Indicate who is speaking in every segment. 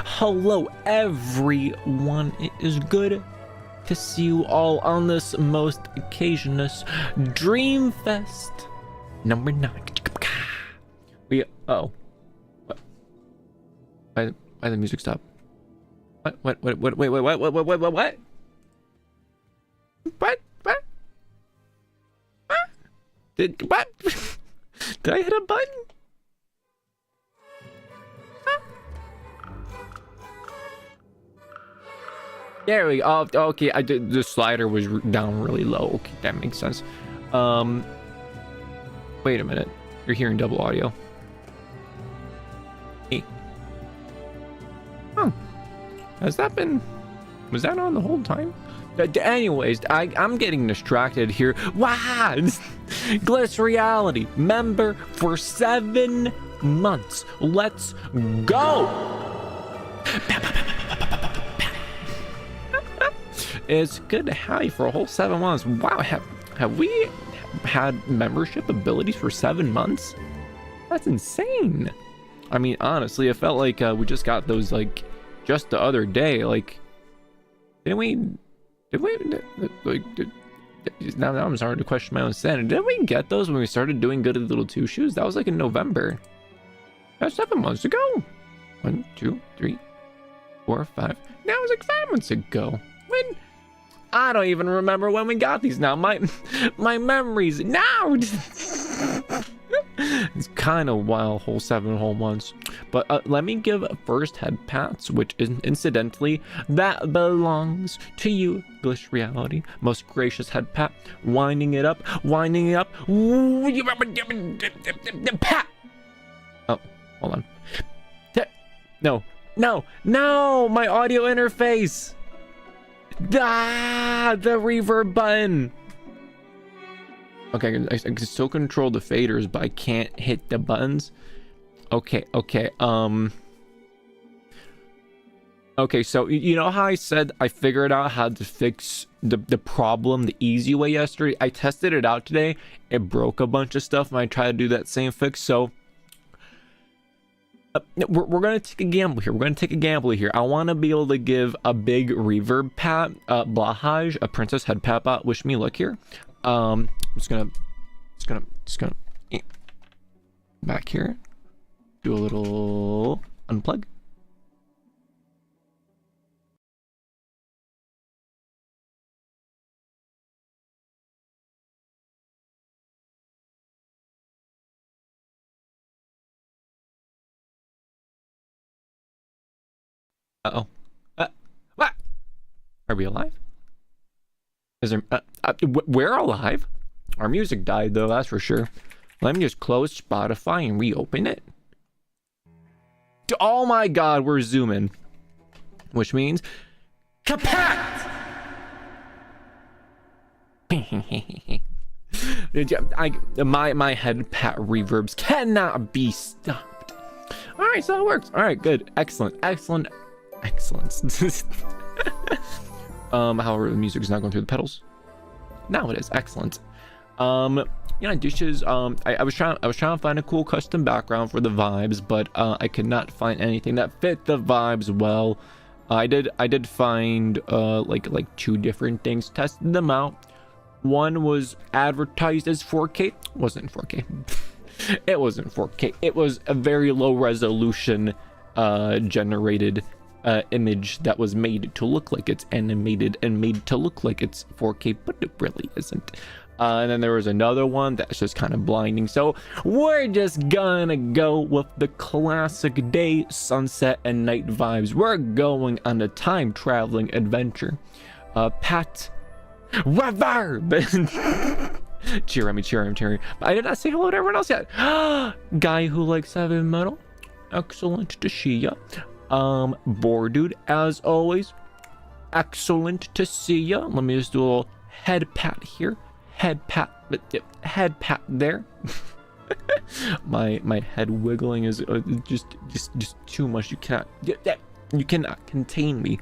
Speaker 1: Hello everyone, it is good to see you all on this most occasionous Dreamfest number 9. What? Why the music stop? What? Wait, what? What? Did I hit a button? There we go. Oh, okay, I did. The slider was down really low. Okay, that makes sense. Wait a minute. You're hearing double audio. Hey. Oh. Was that on the whole time? Anyways, I'm getting distracted here. Wow! Gliss Reality member for 7 months. Let's go! It's good to have you for a whole 7 months. Wow, have we had membership abilities for 7 months? That's insane. I mean, honestly, it felt like we just got those like just the other day. Like, now I'm starting to question my own sanity. Didn't we get those when we started doing Goody Little Two Shoes? That was like in November. That's 7 months ago. 1, 2, 3, 4, 5. That was like 5 months ago. When? I don't even remember when we got these now. My memories now. It's kind of wild, whole 7 whole months. But let me give first Headpats, which is incidentally that belongs to you, Glish Reality. Most gracious Headpat, winding it up. Pat. Oh, hold on. No, my audio interface. The reverb button. Okay, I can still control the faders, but I can't hit the buttons. Okay. Okay, so you know how I said I figured out how to fix the problem the easy way yesterday? I tested it out today. It broke a bunch of stuff, and I tried to do that same fix. So we're gonna take a gamble here. I want to be able to give a big reverb pat, Blahaj, a Princess Headpat bot. Wish me luck here. I'm just gonna back here, do a little unplug. What? Are we alive? Is there? We're alive. Our music died though, that's for sure. Let me just close Spotify and reopen it. Oh my God, we're zooming, which means Headpat. my Headpat reverbs cannot be stopped. All right, so it works. All right, good, excellent. However, the music is not going through the pedals. Now it is excellent. Dishes. I was trying to find a cool custom background for the vibes, but I could not find anything that fit the vibes well. I did find like 2 different things, tested them out. One was advertised as 4K. Wasn't 4K. It wasn't 4K. It was a very low resolution generated image that was made to look like it's animated and made to look like it's 4K, but it really isn't. And then there was another one that's just kind of blinding. So we're just gonna go with the classic day, sunset, and night vibes. We're going on a time traveling adventure. Pat reverb. Cheer him. I did not say hello to everyone else yet. Guy who likes heavy metal. Excellent to see ya. Boar dude, as always, excellent to see ya. Let me just do a little head pat here. Head pat there. my head wiggling is just too much. You cannot contain me.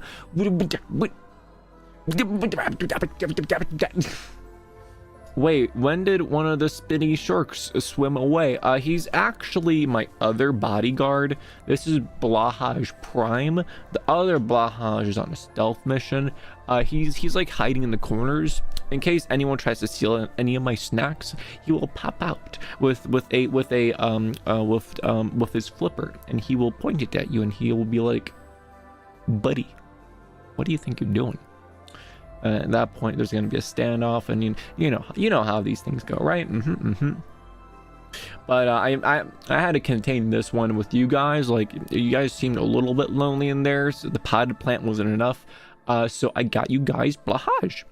Speaker 1: Wait, when did one of the spinny sharks swim away? He's actually my other bodyguard. This is Blahaj Prime. The other Blahaj is on a stealth mission. He's like hiding in the corners. In case anyone tries to steal any of my snacks, he will pop out with his flipper, and he will point it at you, and he will be like, "Buddy, what do you think you're doing?" At that point, there's going to be a standoff, and you know how these things go, right? But I had to contain this one with you guys. Like, you guys seemed a little bit lonely in there, so the potted plant wasn't enough. So I got you guys Blahaj.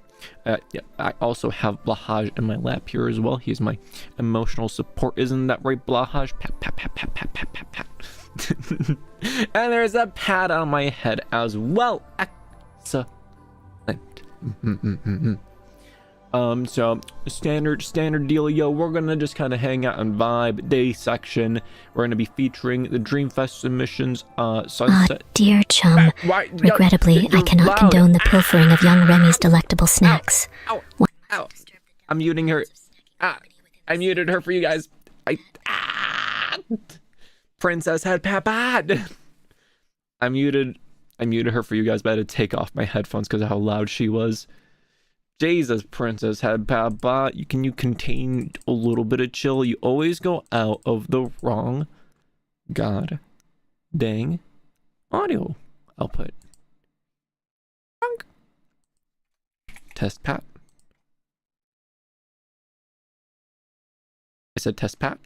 Speaker 1: Yeah, I also have Blahaj in my lap here as well. He's my emotional support. Isn't that right, Blahaj? Pat, pat, pat, pat, pat, pat, pat, pat. And there's a pat on my head as well. Excellent. So standard dealio. We're gonna just kind of hang out and vibe. Day section, we're gonna be featuring the Dreamfest submissions. Sunset.
Speaker 2: Ah, dear chum. Regrettably, I cannot condone the pilfering of young Remi's delectable snacks.
Speaker 1: Ow. I'm muting her. I muted her for you guys. Princess Headpat. I muted her for you guys, but I had to take off my headphones because of how loud she was. Jesus, Princess Headpat, can you contain a little bit of chill? You always go out of the wrong god dang audio output. Test pat. I said test pat.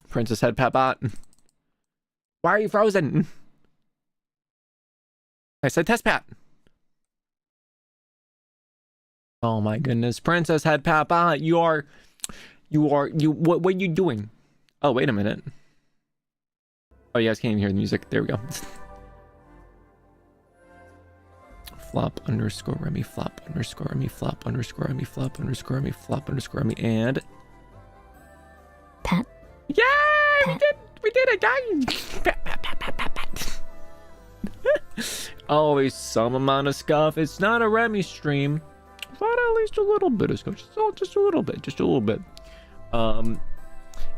Speaker 1: Princess Headpat. Why are you frozen? I said test pat. Oh my goodness, Princess Headpat, what are you doing? Oh, wait a minute. Oh, you guys can't even hear the music. There we go. Flop underscore Remi, flop underscore Remi, flop underscore Remi, flop underscore Remi, flop underscore Remi, and
Speaker 2: pat.
Speaker 1: Yay! We did it, guys! Pat, pat, pat, pat, pat, pat. Always some amount of scuff. It's not a Remi stream, but at least a little bit of scuff. Just a little bit.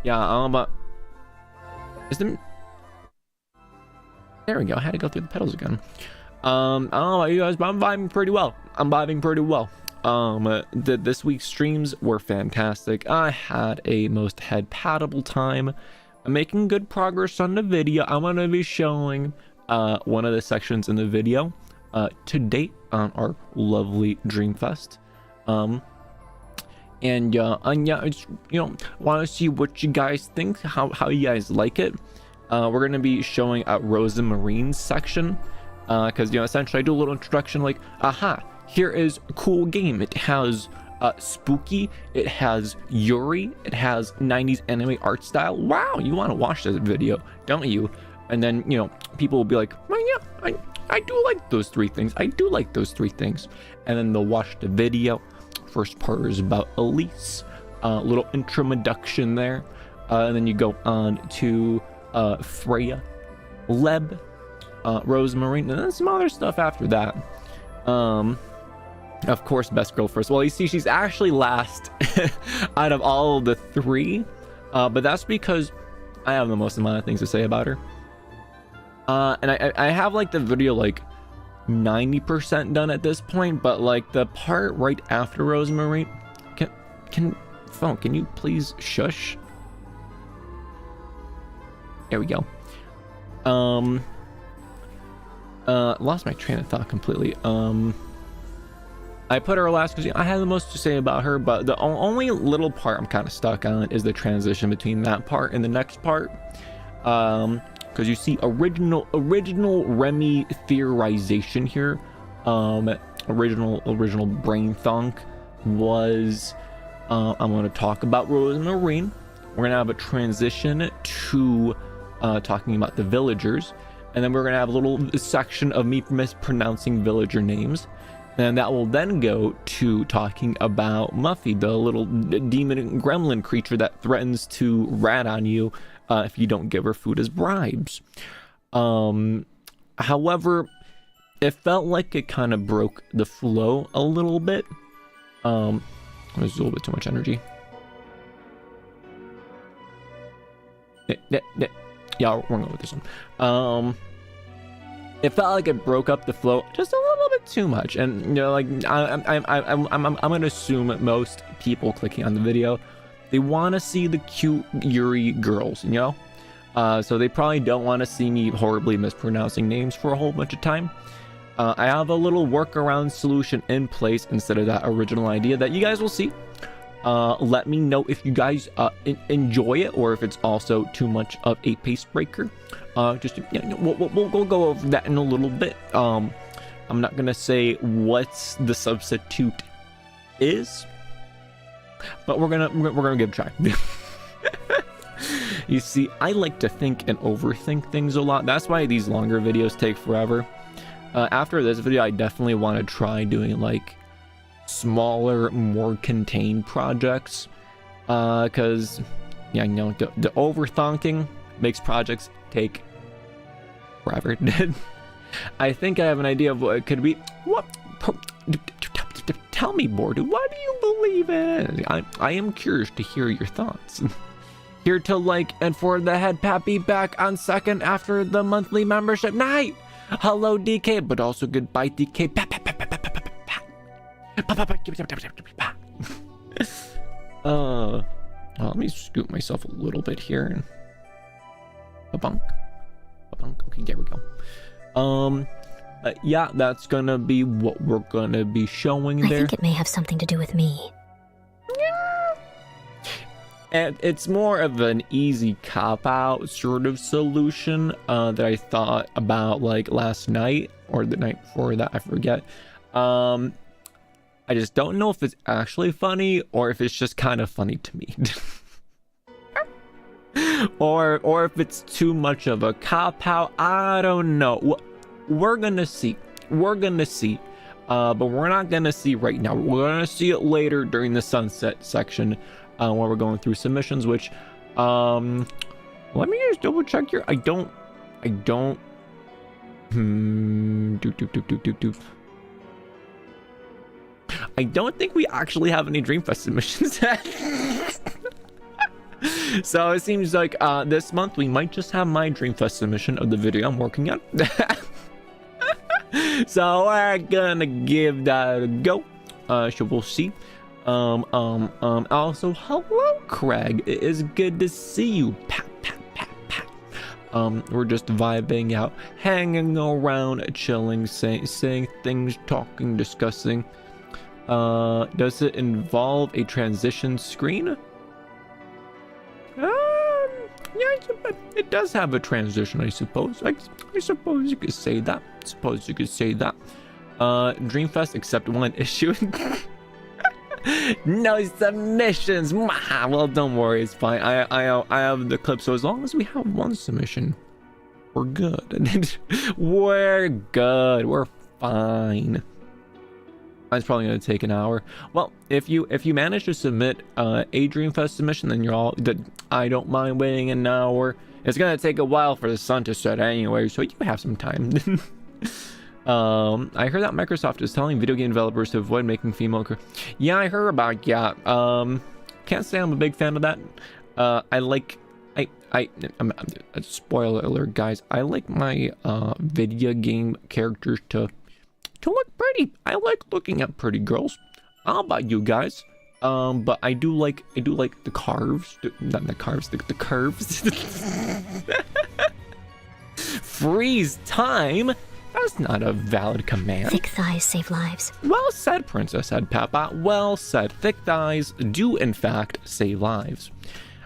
Speaker 1: Yeah, there we go. I had to go through the pedals again. I don't know about you guys, but I'm vibing pretty well. This week's streams were fantastic. I had a most headpatable time. I'm making good progress on the video. I'm gonna be showing one of the sections in the video to date on our lovely Dreamfest. And yeah, it's, want to see what you guys think, how you guys like it. We're gonna be showing a Rosa Marine's section, because essentially I do a little introduction like, aha, here is a cool game. It has spooky, it has Yuri, it has 90s anime art style. Wow, you want to watch this video, don't you? And then people will be like, well, yeah, I do like those three things. And then they'll watch the video. First part is about Elise, little introduction there, and then you go on to Freya, Leb, Rosemarine, and then some other stuff after that. Of course, best girl first. Well, you see, she's actually last out of all of the three, but that's because I have the most amount of things to say about her. And I have like the video like 90% done at this point, but like the part right after Rosemary, can you please shush? There we go. Lost my train of thought completely. I put her last because I had the most to say about her, but the only little part I'm kind of stuck on is the transition between that part and the next part. Because you see original Remi theorization here, original brain thunk was, I'm going to talk about Rosemarine. We're going to have a transition to talking about the villagers, and then we're going to have a little section of me mispronouncing villager names, and that will then go to talking about Muffy, the little demon gremlin creature that threatens to rat on you if you don't give her food as bribes. However, it felt like it kind of broke the flow a little bit. There's a little bit too much energy. Yeah, we're going with this one. It felt like it broke up the flow just a little bit too much, and you know, like I'm gonna assume that most people clicking on the video, they want to see the cute Yuri girls, you know. So they probably don't want to see me horribly mispronouncing names for a whole bunch of time. I have a little workaround solution in place instead of that original idea that you guys will see. Let me know if you guys enjoy it, or if it's also too much of a pace breaker. Just you know, we'll go over that in a little bit. I'm not gonna say what the substitute is, but we're gonna give it a try. You see, I like to think and overthink things a lot. That's why these longer videos take forever. After this video, I definitely want to try doing like smaller, more contained projects, because yeah, you know, the overthinking makes projects take forever. I think I have an idea of what it could be. What? Tell me, Bordu, what do you believe in? I am curious to hear your thoughts. Here to like and for the Headpat be back on second after the monthly membership night. Hello, DK, but also goodbye, DK. Let me scoot myself a little bit here. A bunk. Okay, there we go. Yeah, that's gonna be what we're gonna be showing there.
Speaker 2: I think it may have something to do with me.
Speaker 1: And it's more of an easy cop-out sort of solution that I thought about like last night or the night before that, I forget. I just don't know if it's actually funny or if it's just kind of funny to me. or if it's too much of a cop-out. I don't know. We're gonna see. But we're not gonna see right now. We're gonna see it later during the sunset section. While we're going through submissions, which let me just double check here. I don't think we actually have any Dreamfest submissions. So it seems like this month we might just have my Dreamfest submission of the video I'm working on. So we're gonna give that a go. So we'll see. Also, hello, Craig. It is good to see you. Pat. We're just vibing out, hanging around, chilling, saying things, talking, discussing. Does it involve a transition screen? Yeah, it does have a transition, I suppose. I suppose you could say that. Dreamfest, except one issue. No submissions. Well, don't worry, it's fine. I have the clip, so as long as we have one submission, we're good. We're good. We're fine. That's probably gonna take an hour. Well, if you manage to submit a Dreamfest submission, then you're all good. I don't mind waiting an hour. It's gonna take a while for the sun to set anyway, so you have some time. I heard that Microsoft is telling video game developers to avoid making female. Yeah, I heard about that. Can't say I'm a big fan of that. I'm spoiler alert, guys. I like my video game characters to look pretty. I like looking at pretty girls. How about you guys? But I do like the carves. Not the carves, the curves. Freeze time. That's not a valid command.
Speaker 2: Thick thighs save lives.
Speaker 1: Well said, Princess Headpat. Well said. Thick thighs do, in fact, save lives.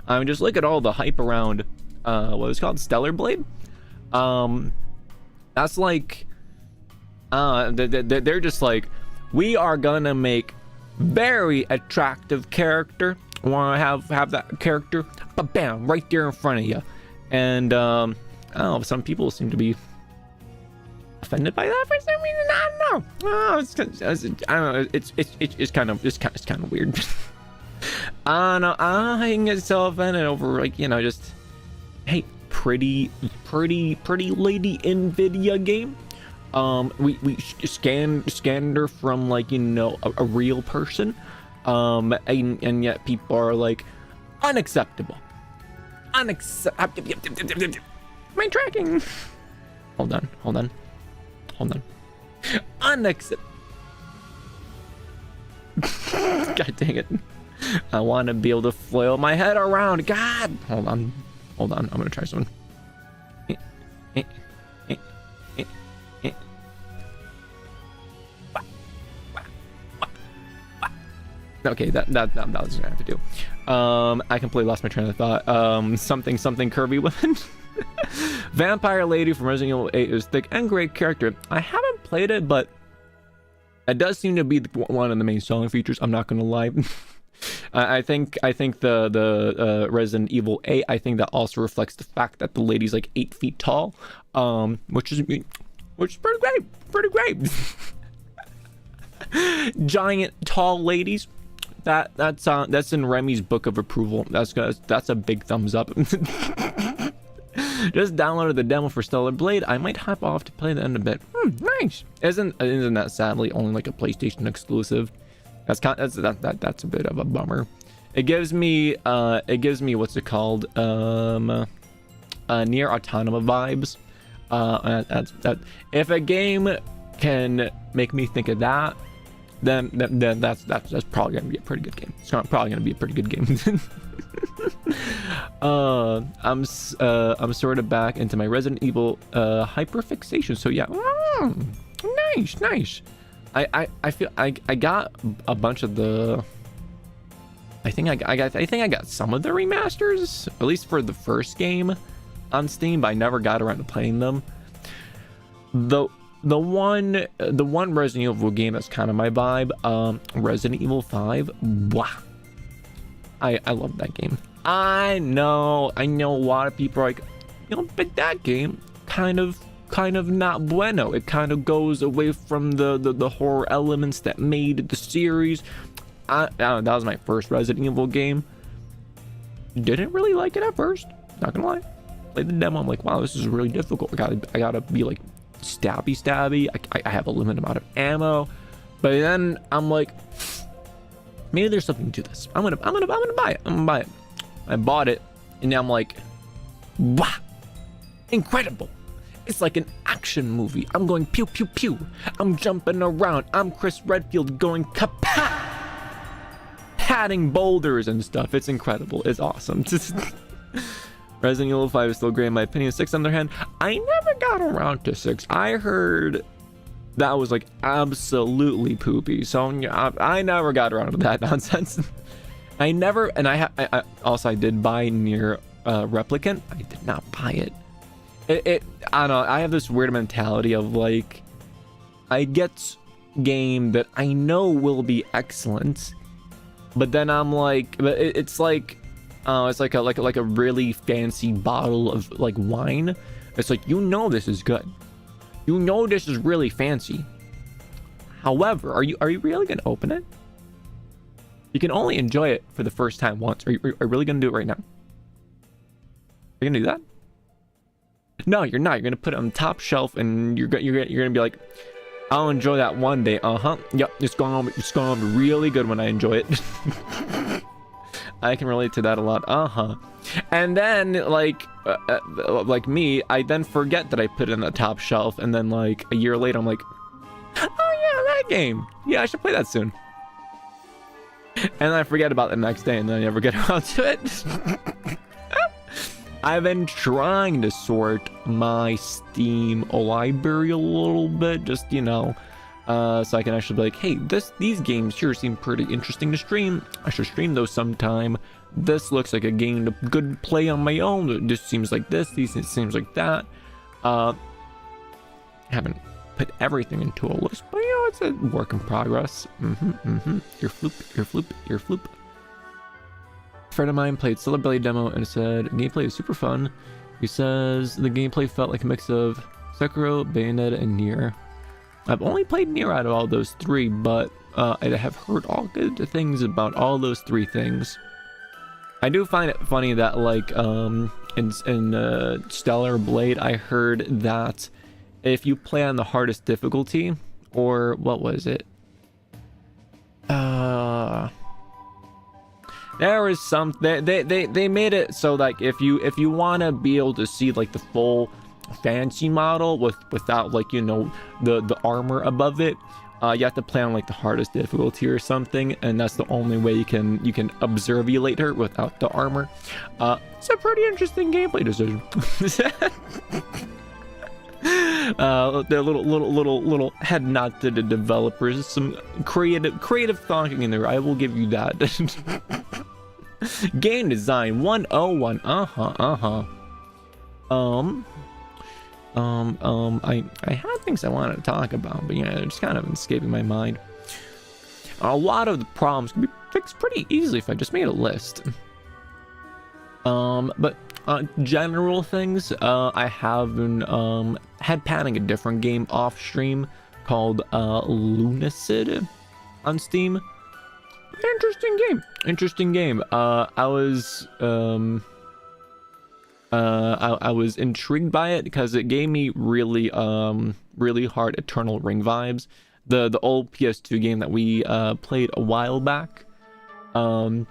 Speaker 1: I mean, just look at all the hype around, what was it called? Stellar Blade? That's like, they're just like, we are gonna make very attractive character. Want to have that character, but bam, right there in front of you. And, I don't know, some people seem to be offended by that for some reason. I don't know. I don't know. It's kind of weird. I don't know. I can get so offended over, like, you know, just, hey, pretty lady in video game. we scanned her from like, you know, a real person, and yet people are like, unacceptable. My tracking. Hold on. Unacceptable. God dang it. I want to be able to flail my head around. God. Hold on. I'm gonna try something. Okay, that was gonna have to do. I completely lost my train of thought. Something curvy women. Vampire Lady from Resident Evil 8 is thick and great character. I haven't played it, but it does seem to be one of the main selling features. I'm not gonna lie. I think the Resident Evil 8, I think that also reflects the fact that the lady's like 8 feet tall, which is pretty great. Giant tall ladies. That's in Remi's book of approval. That's a big thumbs up. Just downloaded the demo for Stellar Blade. I might hop off to play the end a bit. Nice. Isn't that sadly only like a PlayStation exclusive? That's a bit of a bummer. It gives me what's it called? Near Autonoma vibes. If a game can make me think of that, then that's probably gonna be a pretty good game. It's probably gonna be a pretty good game. I'm sort of back into my Resident Evil hyperfixation. So yeah, nice. I feel I got a bunch of the. I think I got some of the remasters, at least for the first game on Steam, but I never got around to playing them. The one Resident Evil game that's kind of my vibe, Resident Evil 5. Wow. I love that game. I know a lot of people are like, you know, but that game kind of not bueno. It kind of goes away from the horror elements that made the series. That was my first Resident Evil game. Didn't really like it at first, not gonna lie. Played the demo, I'm like, wow, this is really difficult. I gotta be like stabby. I have a limited amount of ammo, but then I'm like, maybe there's something to this. I'm gonna buy it. I bought it, and now I'm like, wow, incredible. It's like an action movie. I'm going pew pew pew. I'm jumping around. I'm Chris Redfield going kapat, patting boulders and stuff. It's incredible. It's awesome. Resident Evil 5 is still great in my opinion. 6 on the other hand, I never got around to 6. I heard that was like absolutely poopy, so I never got around to that nonsense. I did buy Nier Replicant. I did not buy it. I don't know, I have this weird mentality of like, I get game that I know will be excellent, but then I'm like, but it's like a really fancy bottle of like wine. It's like, you know, this is good, you know, this is really fancy. However, are you really gonna open it? You can only enjoy it for the first time once. Are you really gonna do it right now? Are you gonna do that? No, you're not. You're gonna put it on the top shelf, and you're gonna be like, I'll enjoy that one day. Yep, it's gonna be really good when I enjoy it. I can relate to that a lot. And then like me, I then forget that I put it on the top shelf, and then like a year later, I'm like, oh yeah, that game. Yeah, I should play that soon. And I forget about it the next day, and then I never get around to it. I've been trying to sort my Steam library a little bit, just, you know, so I can actually be like, hey, these games sure seem pretty interesting to stream. I should stream those sometime. This looks like a game to good play on my own. This seems like this. These seems like that. Haven't put everything into a list, but you know, it's a work in progress. Your floop. A friend of mine played Stellar Blade demo and said gameplay is super fun. He says the gameplay felt like a mix of Sekiro, Bayonetta, and Nier. I've only played Nier out of all those three, but I have heard all good things about all those three things. I do find it funny that like in Stellar Blade, I heard that if you play on the hardest difficulty, or what was it? There was some they made it so like if you want to be able to see like the full fancy model without like, you know, the armor above it, you have to play on like the hardest difficulty or something, and that's the only way you can observate her without the armor. It's a pretty interesting gameplay decision. The little head nod to the developers. Some creative thinking in there, I will give you that. Game design 101. I had things I wanted to talk about, but yeah, it's kind of escaping my mind. A lot of the problems can be fixed pretty easily if I just made a list. But general things, I have been headpatting a different game off stream called Lunacid on Steam. Interesting game. I was intrigued by it because it gave me really hard Eternal Ring vibes. The old PS2 game that we played a while back. And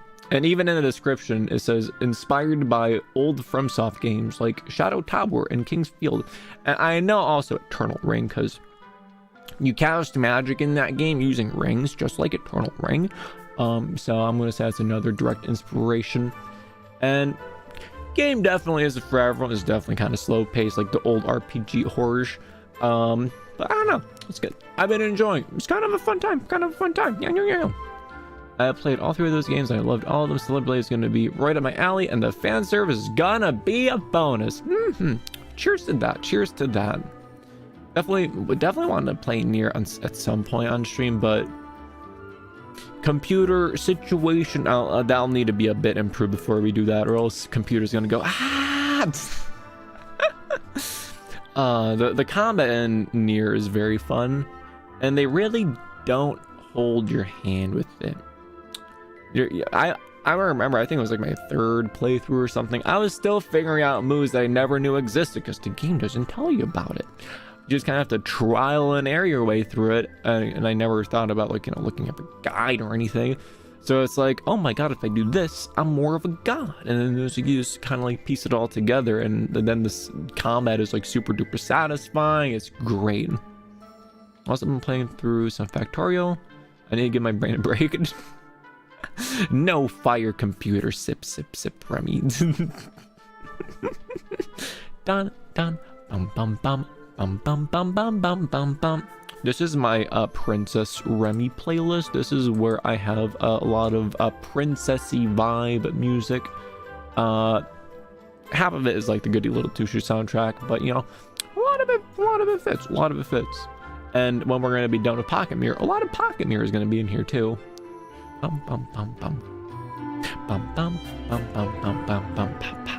Speaker 1: even in the description, it says, inspired by old FromSoft games like Shadow Tower and King's Field. And I know also Eternal Ring, because you cast magic in that game using rings, just like Eternal Ring. So I'm going to say that's another direct inspiration. And game definitely isn't for everyone. It's definitely kind of slow paced, like the old RPG horrors. But I don't know. It's good. I've been enjoying it. It's kind of a fun time. Yeah. I played all three of those games. I loved all of them. Celebrity is going to be right up my alley, and the fan service is gonna be a bonus. Cheers to that. Definitely want to play Nier at some point on stream, but computer situation, that'll need to be a bit improved before we do that, or else computer's gonna go the combat in Nier is very fun, and they really don't hold your hand with it. I remember, I think it was like my third playthrough or something. I was still figuring out moves that I never knew existed because the game doesn't tell you about it. You just kind of have to trial and error your way through it. And I never thought about, like, you know, looking up a guide or anything. So it's like, oh my god, if I do this, I'm more of a god. And then you just kind of like piece it all together. And then this combat is like super duper satisfying. It's great. Also been playing through some Factorial. I need to give my brain a break. No fire computer, sip Remi. Dun bum bum bum bum bum bum bum bum bum bum. This is my Princess Remi playlist. This is where I have a lot of princessy vibe music. Half of it is like the Goody Little Two-Shoes soundtrack, but you know, a lot of it fits. And when we're gonna be done with Pocket Mirror, a lot of Pocket Mirror is gonna be in here too. Bum bum bum bum bum bum bum bum bum bum bum pa pa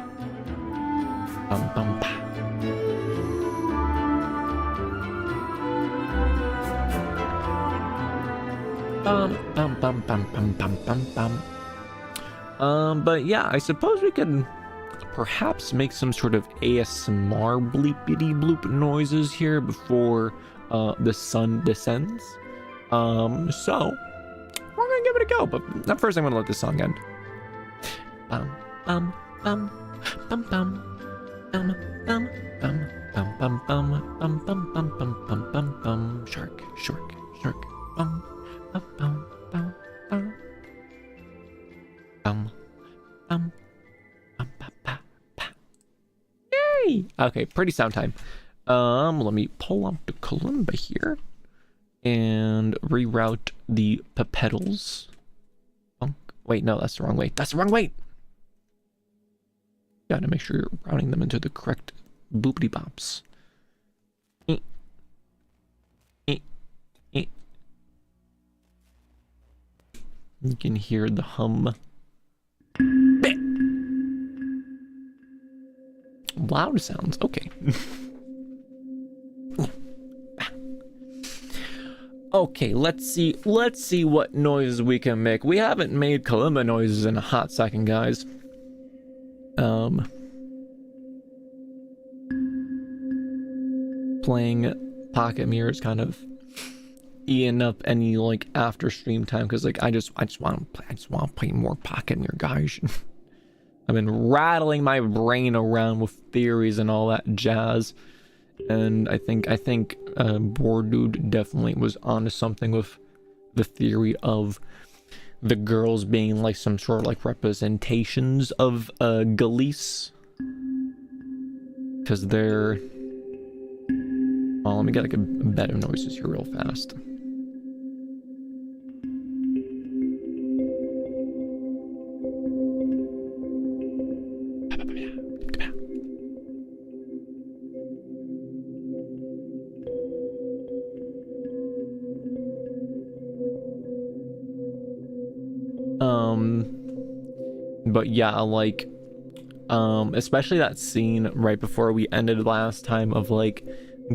Speaker 1: bum bum pa. Bum bum bum bum bum bum bum bum. But yeah, I suppose we can perhaps make some sort of ASMR bleepity bloop noises here before the sun descends. So we're gonna give it a go, but first I'm gonna let this song end. Bum bum bum bum bum bum bum bum bum bum bum bum bum bum bum bum bum bum. Shark bum bum bum bum bum bum bum bum pa pa. Yay! Okay, pretty sound time. Let me pull up the kalimba here and reroute the pedals. Wait, no, that's the wrong way. Gotta make sure you're routing them into the correct boopity bops. You can hear the hum. Loud sounds, okay. Okay, let's see what noises we can make. We haven't made kalimba noises in a hot second, guys. playing Pocket Mirrors kind of eating up any like after stream time, because like I just want to play more Pocket Mirror, guys. I've been rattling my brain around with theories and all that jazz, and I think Bored Dude definitely was onto something with the theory of the girls being like some sort of like representations of Galice, because they're, well, let me get like a bed of noises here real fast. But yeah, like, especially that scene right before we ended last time of like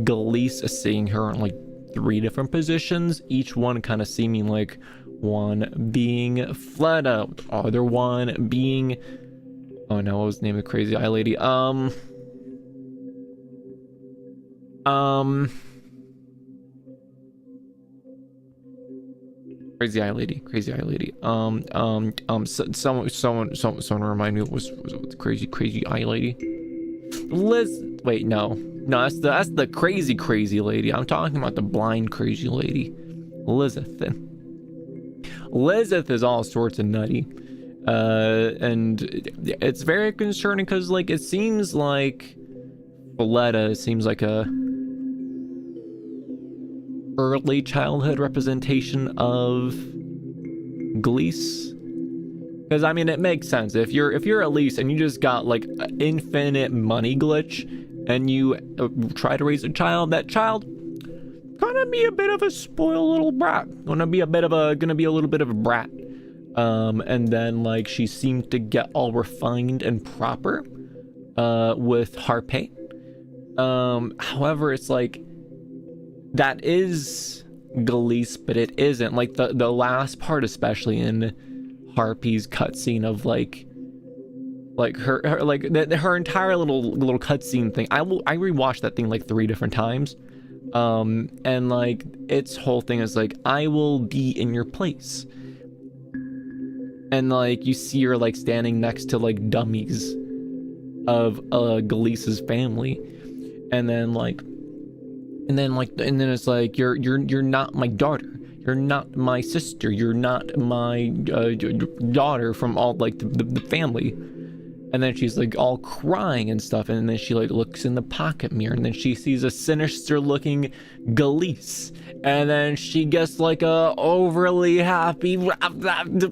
Speaker 1: Galice seeing her in like 3 different positions, each one kind of seeming like one being Fleta, other one being, oh no, what was the name of the crazy eye lady? Crazy eye lady. Someone remind me, what was the crazy eye lady? Liz. Wait, no, that's the crazy lady. I'm talking about the blind crazy lady, Lizeth. Lizeth is all sorts of nutty, and it's very concerning because like it seems like Valletta seems like a early childhood representation of Galice, because I mean it makes sense if you're Elise and you just got like an infinite money glitch and you try to raise a child, that child gonna be a bit of a spoiled little brat, gonna be a little bit of a brat, and then like she seemed to get all refined and proper with Harpe. However, it's like that is Galice, but it isn't. Like the last part, especially in Harpy's cutscene of like her like her entire little cutscene thing. I rewatched that thing like 3 different times, and like its whole thing is like, I will be in your place, and like you see her like standing next to like dummies of Galice's family, and then it's like you're not my daughter, you're not my sister, you're not my daughter from all like the family. And then she's like all crying and stuff, and then she like looks in the pocket mirror, and then she sees a sinister looking Galice, and then she gets like a overly happy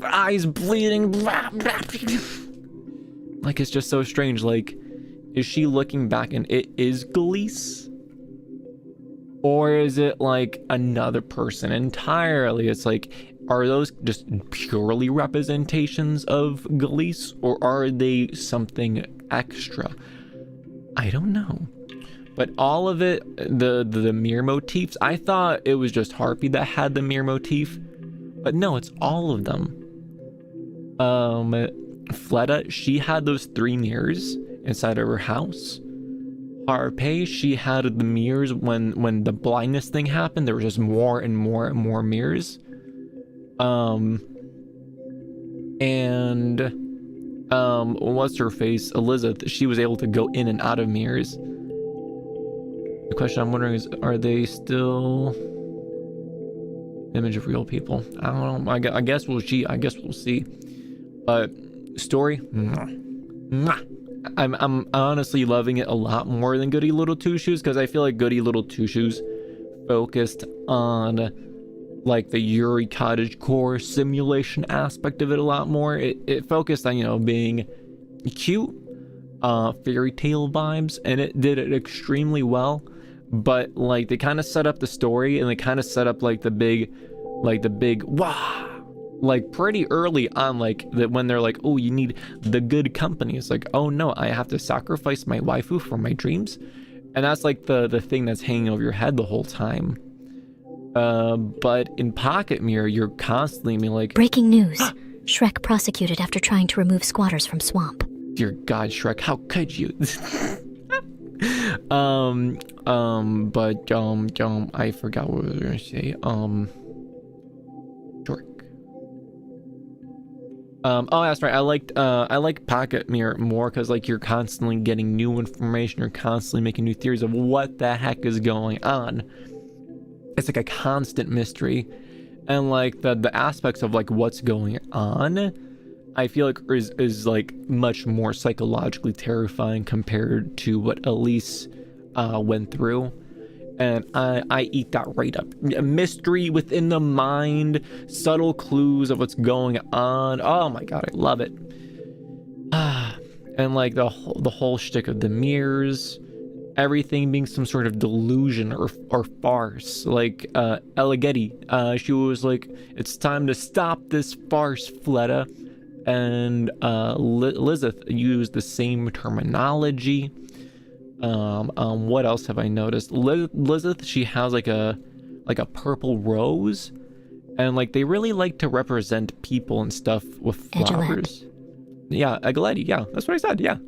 Speaker 1: eyes bleeding, like it's just so strange. Like, is she looking back and it is Galice? Or is it like another person entirely? It's like, are those just purely representations of Galice, or are they something extra? I don't know. But all of it, the mirror motifs, I thought it was just Harpy that had the mirror motif, but no, it's all of them. Fleta, she had those 3 mirrors inside of her house. Harpe, she had the mirrors when the blindness thing happened. There was just more and more and more mirrors. What's her face? Elizabeth, she was able to go in and out of mirrors. The question I'm wondering is, are they still image of real people? I don't know. I guess we'll see. But story, I'm honestly loving it a lot more than Goody Little Two Shoes, because I feel like Goody Little Two Shoes focused on like the Yuri Cottage Core simulation aspect of it a lot more. It focused on, you know, being cute, fairy tale vibes, and it did it extremely well. But like they kind of set up the story, and they kind of set up like the big wow, like pretty early on, like that when they're like, oh, you need the good company. It's like, oh no, I have to sacrifice my waifu for my dreams. And that's like the thing that's hanging over your head the whole time. But in Pocket Mirror, you're constantly being like,
Speaker 2: breaking news. Shrek prosecuted after trying to remove squatters from swamp.
Speaker 1: Dear God, Shrek, how could you? I forgot what I was gonna say. Dork. Oh, that's right. I like Pocket Mirror more because like you're constantly getting new information. You're constantly making new theories of what the heck is going on. It's like a constant mystery, and like the aspects of like what's going on, I feel like is like much more psychologically terrifying compared to what Elise went through. And I eat that right up. A mystery within the mind, subtle clues of what's going on. Oh my god, I love it. And like the whole shtick of the mirrors, everything being some sort of delusion or farce. Like Eligeti, she was like, "It's time to stop this farce, Fleta." And Lizeth used the same terminology. What else have I noticed? Lizeth, she has like a purple rose, and like they really like to represent people and stuff with flowers. Yeah, Egaleti, yeah, that's what I said, yeah.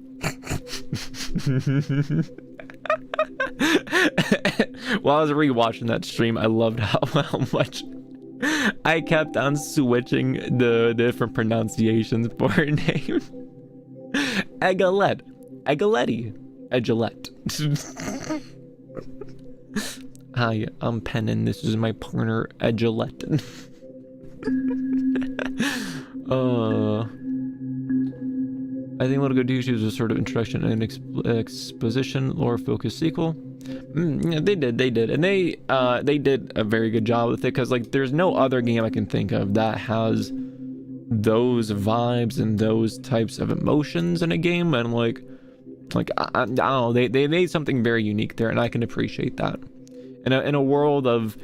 Speaker 1: While I was rewatching that stream, I loved how much I kept on switching the different pronunciations for her name. Egaleti. Edgelette. Hi, I'm Penn, this is my partner, Edgelette. I think Little Good Douche was a sort of introduction and exposition, lore-focused sequel. Yeah, they did, and they did a very good job with it, because like there's no other game I can think of that has those vibes and those types of emotions in a game, and like I don't know, they made something very unique there, and I can appreciate that. In a world of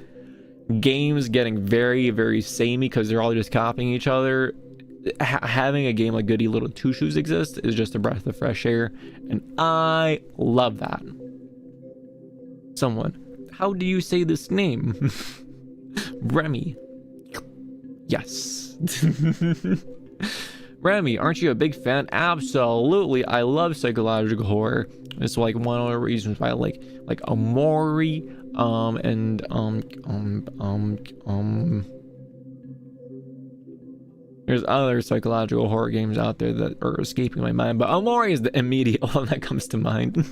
Speaker 1: games getting very, very samey because they're all just copying each other, having a game like Goody Little Two Shoes exist is just a breath of fresh air, and I love that. Someone, how do you say this name? Remi. Yes. Remi, aren't you a big fan? Absolutely. I love psychological horror. It's like one of the reasons why I like Amori, there's other psychological horror games out there that are escaping my mind, but Amori is the immediate one that comes to mind.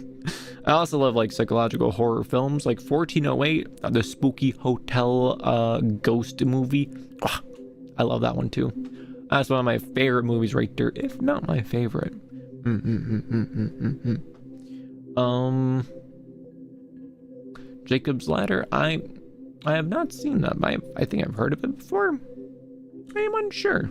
Speaker 1: I also love like psychological horror films like 1408, the spooky hotel ghost movie. Oh, I love that one too. That's one of my favorite movies right there, if not my favorite. Jacob's Ladder. I have not seen that, but I think I've heard of it before. I am unsure.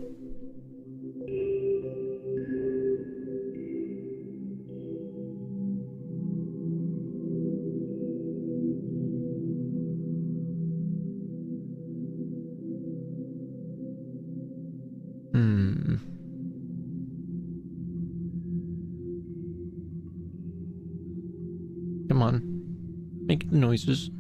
Speaker 1: Come on. Make the noises.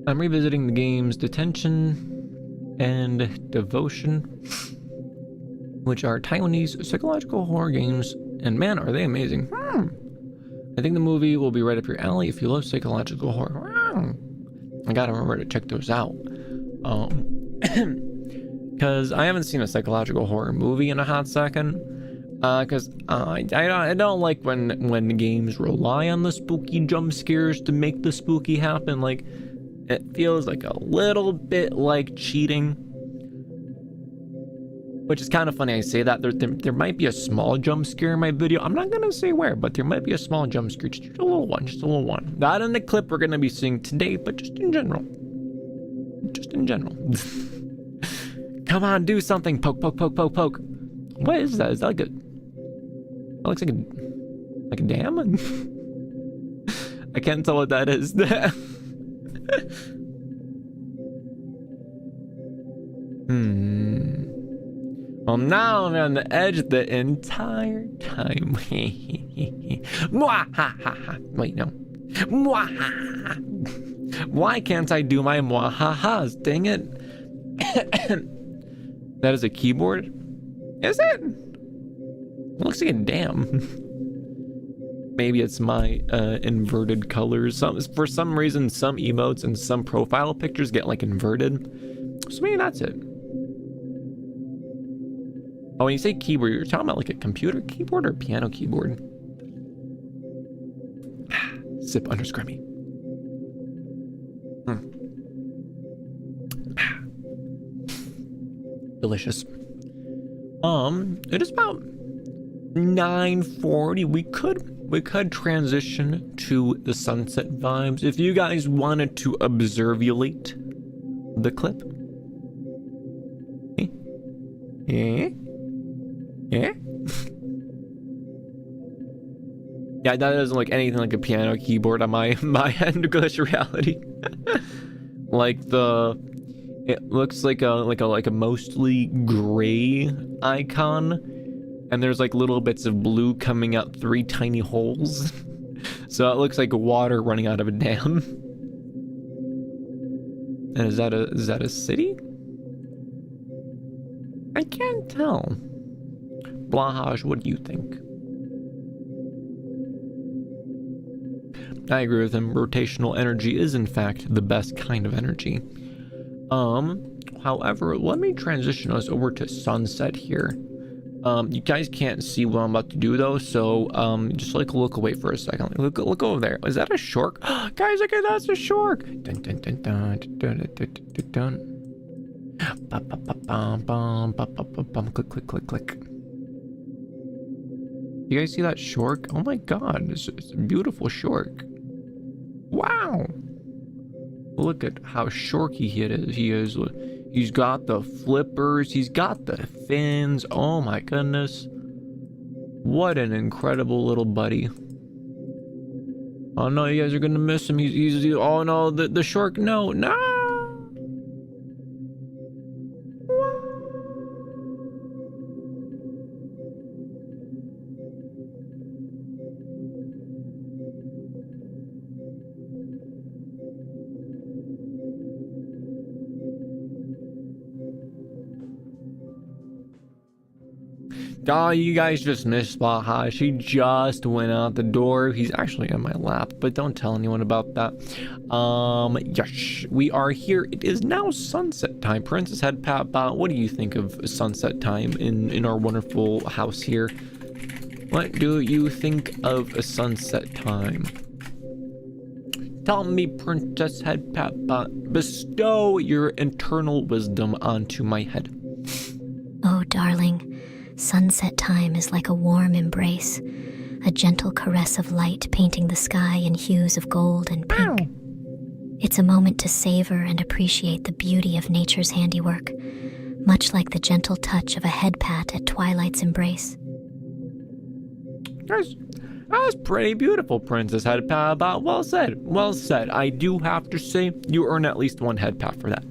Speaker 1: I'm revisiting the games Detention and Devotion, which are Taiwanese psychological horror games, and man, are they amazing. I think the movie will be right up your alley if you love psychological horror. I gotta remember to check those out. Because I haven't seen a psychological horror movie in a hot second. Because I don't like when games rely on the spooky jump scares to make the spooky happen. Like, it feels like a little bit like cheating. Which is kind of funny I say that. There might be a small jump scare in my video. I'm not going to say where, but there might be a small jump scare. Just a little one. Not in the clip we're going to be seeing today, but just in general. Come on, do something. Poke. What is that? Is that like a... That looks like a dam? I can't tell what that is. now I'm on the edge the entire time. Wait, no. Why can't I do my mwahaha's? Dang it. That is a keyboard? Is it? It looks like a dam. Maybe it's my inverted colors. For some reason, some emotes and some profile pictures get like inverted. So maybe that's it. Oh, when you say keyboard, you're talking about like a computer keyboard or piano keyboard? Sip under Remi. Delicious. It is about 9:40. We could transition to the sunset vibes if you guys wanted to observulate the clip. Yeah. Yeah, that doesn't look anything like a piano keyboard on my end. Glitch reality. It looks like a mostly gray icon, and there's like little bits of blue coming out 3 tiny holes. So it looks like water running out of a dam. And is that a city? I can't tell. Blahaj, what do you think? I agree with him. Rotational energy is in fact the best kind of energy. However, let me transition us over to sunset here. You guys can't see what I'm about to do though, so just like look away for a second. Look over there. Is that a shark? Guys, look at that's a shark. Dun, dun, dun, dun, dun, dun, dun, dun, dun. Click, click, click, click. You guys see that shark? Oh my god, it's a beautiful shark. Wow. Look at how sharky he is. He's got the flippers. He's got the fins. Oh my goodness. What an incredible little buddy. Oh no, you guys are gonna miss him. He's oh no, the shark. No. Oh, you guys just missed Baha. She just went out the door. He's actually on my lap, but don't tell anyone about that. Yes, we are here. It is now sunset time. Princess Headpat, what do you think of sunset time in our wonderful house here? What do you think of a sunset time? Tell me, Princess Headpat, bestow your internal wisdom onto my head.
Speaker 2: Oh, darling. Sunset time is like a warm embrace, a gentle caress of light painting the sky in hues of gold and pink. It's a moment to savor and appreciate the beauty of nature's handiwork, much like the gentle touch of a headpat at twilight's embrace.
Speaker 1: That's pretty beautiful, Princess Headpat. Well said, well said. I do have to say, you earn at least 1 headpat for that.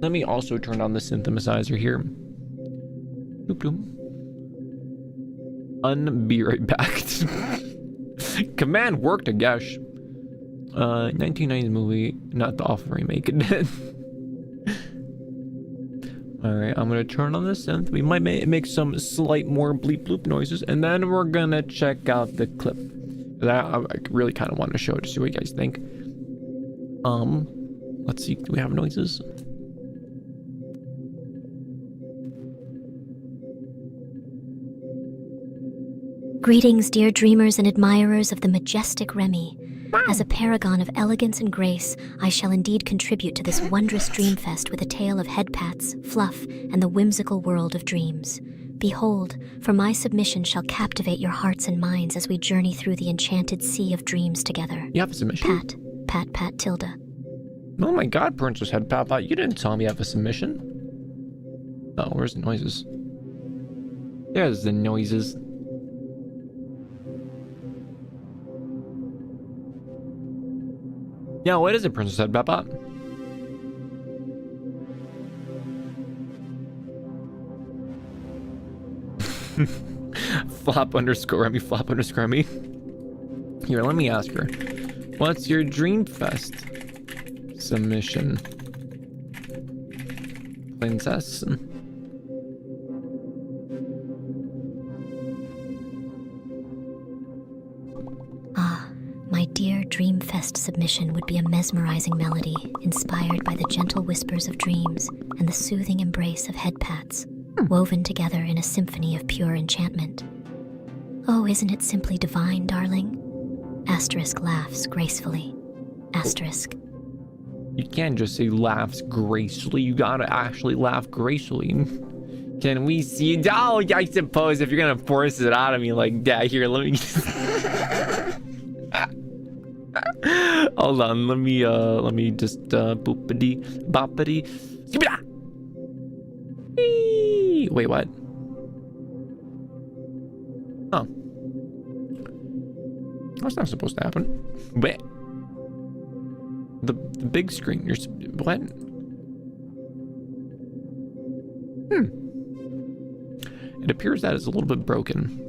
Speaker 1: Let me also turn on the synthesizer here. Doop doop. Be right back. Command worked, I guess. 1990s movie, not the awful remake. Alright, I'm gonna turn on the synth. We might make some slight more bleep bloop noises, and then we're gonna check out the clip. I really kind of want to show it to see what you guys think. Let's see, do we have noises?
Speaker 2: Greetings, dear dreamers and admirers of the majestic Remi. As a paragon of elegance and grace, I shall indeed contribute to this wondrous Dreamfest with a tale of headpats, fluff, and the whimsical world of dreams. Behold, for my submission shall captivate your hearts and minds as we journey through the enchanted sea of dreams together.
Speaker 1: You have a submission?
Speaker 2: Pat, Tilda.
Speaker 1: Oh my god, Princess Headpat, you didn't tell me you have a submission. Oh, where's the noises? There's the noises. Yeah, what is it, Princess Headpat? flop_Remi. Here, let me ask her. What's your Dreamfest submission? Princess?
Speaker 2: My dear Dreamfest submission would be a mesmerizing melody, inspired by the gentle whispers of dreams and the soothing embrace of headpats, woven together in a symphony of pure enchantment. Oh, isn't it simply divine, darling? Asterisk laughs gracefully. Asterisk.
Speaker 1: You can't just say laughs gracefully, you gotta actually laugh gracefully. Can we see it? Oh, I suppose if you're gonna force it out of me like that, here, let me... Hold on, let me just boopity boppity. Wait, what? Oh, that's not supposed to happen. Wait, the big screen. You're what? It appears that is a little bit broken.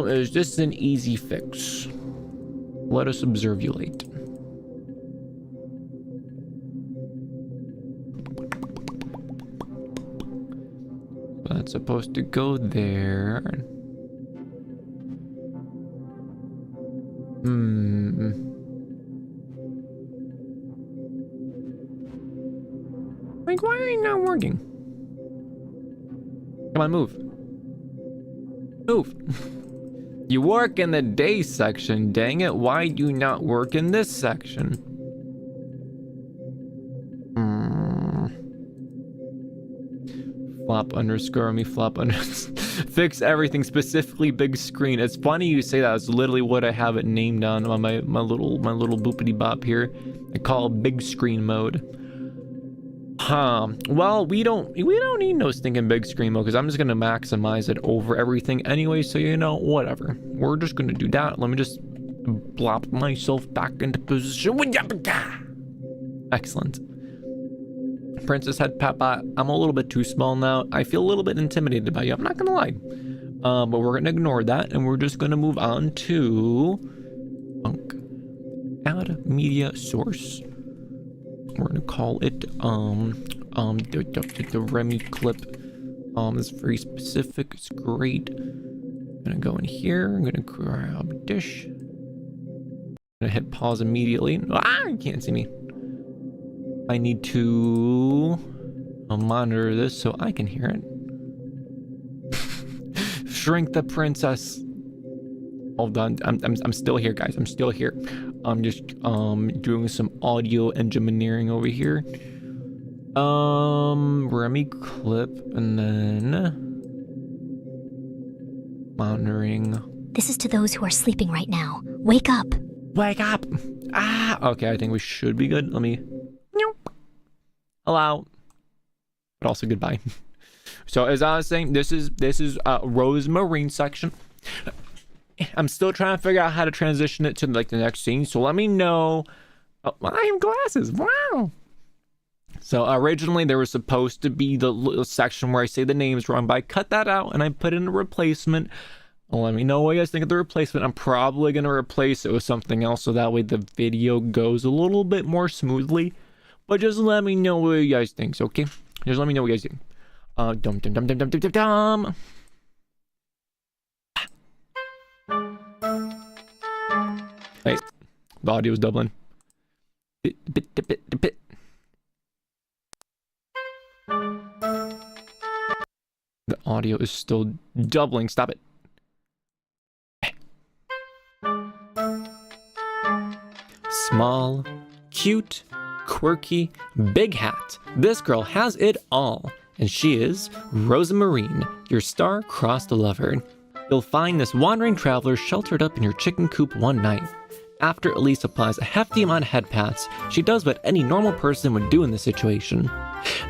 Speaker 1: Is this an easy fix? Let us observulate. That's supposed to go there. Like, why are you not working? Come on, move. Move. You work in the day section, dang it. Why do you not work in this section? Flop_Remi. Fix everything, specifically big screen. It's funny you say that. It's literally what I have it named on my little boopity bop here. I call it big screen mode. Well, we don't need no stinking big screen mode, because I'm just gonna maximize it over everything anyway, so you know, whatever. We're just gonna do that. Let me just blop myself back into position. Excellent. Princess Headpat, I'm a little bit too small now. I feel a little bit intimidated by you, I'm not gonna lie. But we're gonna ignore that, and we're just gonna move on to add media source. We're gonna call it the Remi clip. It's very specific. It's great. I'm gonna go in here. I'm gonna grab dish. I'm gonna hit pause immediately. You can't see me. I need to monitor this so I can hear it. Shrink the princess. Hold on, I'm still here, guys. I'm still here. I'm just doing some audio engineering over here. Remi clip, and then monitoring.
Speaker 2: This is to those who are sleeping right now. Wake up.
Speaker 1: Wake up. Okay, I think we should be good. Let me allow, but also goodbye. So as I was saying, this is Rose Marine section. I'm still trying to figure out how to transition it to like the next scene, so let me know. Oh, I have glasses. Wow. So originally there was supposed to be the little section where I say the names wrong, but I cut that out and I put in a replacement. Well, let me know what you guys think of the replacement. I'm probably going to replace it with something else so that way the video goes a little bit more smoothly. But just let me know what you guys think, okay? Just let me know what you guys think. Dum. Hey, the audio is doubling. Bit. The audio is still doubling. Stop it. Small, cute, quirky, big hat. This girl has it all. And she is Rose Marine, your star-crossed lover. You'll find this wandering traveler sheltered up in your chicken coop one night. After Elise applies a hefty amount of headpats, she does what any normal person would do in this situation.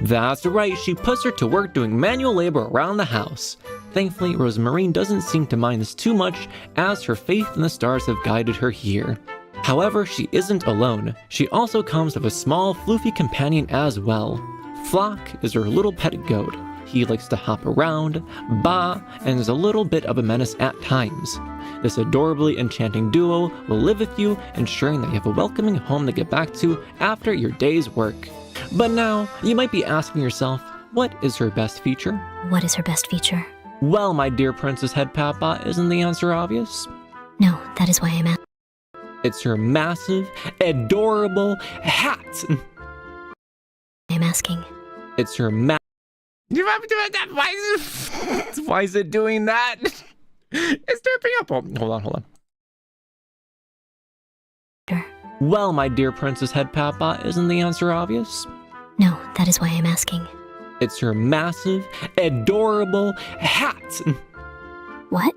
Speaker 1: That's right, she puts her to work doing manual labor around the house. Thankfully, Rose Marine doesn't seem to mind this too much, as her faith in the stars have guided her here. However, she isn't alone. She also comes with a small, floofy companion as well. Flock is her little pet goat. He likes to hop around, baa, and is a little bit of a menace at times. This adorably enchanting duo will live with you, ensuring that you have a welcoming home to get back to after your day's work. But now, you might be asking yourself, what is her best feature?
Speaker 2: What is her best feature?
Speaker 1: Well, my dear Princess Headpat, isn't the answer obvious?
Speaker 2: No, that is why I'm asking.
Speaker 1: It's her massive, adorable hat!
Speaker 2: I'm asking.
Speaker 1: It's her Why is it doing that? It's derping up. Oh, hold on. Well, my dear Princess Headpat, isn't the answer obvious?
Speaker 2: No, that is why I'm asking.
Speaker 1: It's her massive, adorable hat!
Speaker 2: What?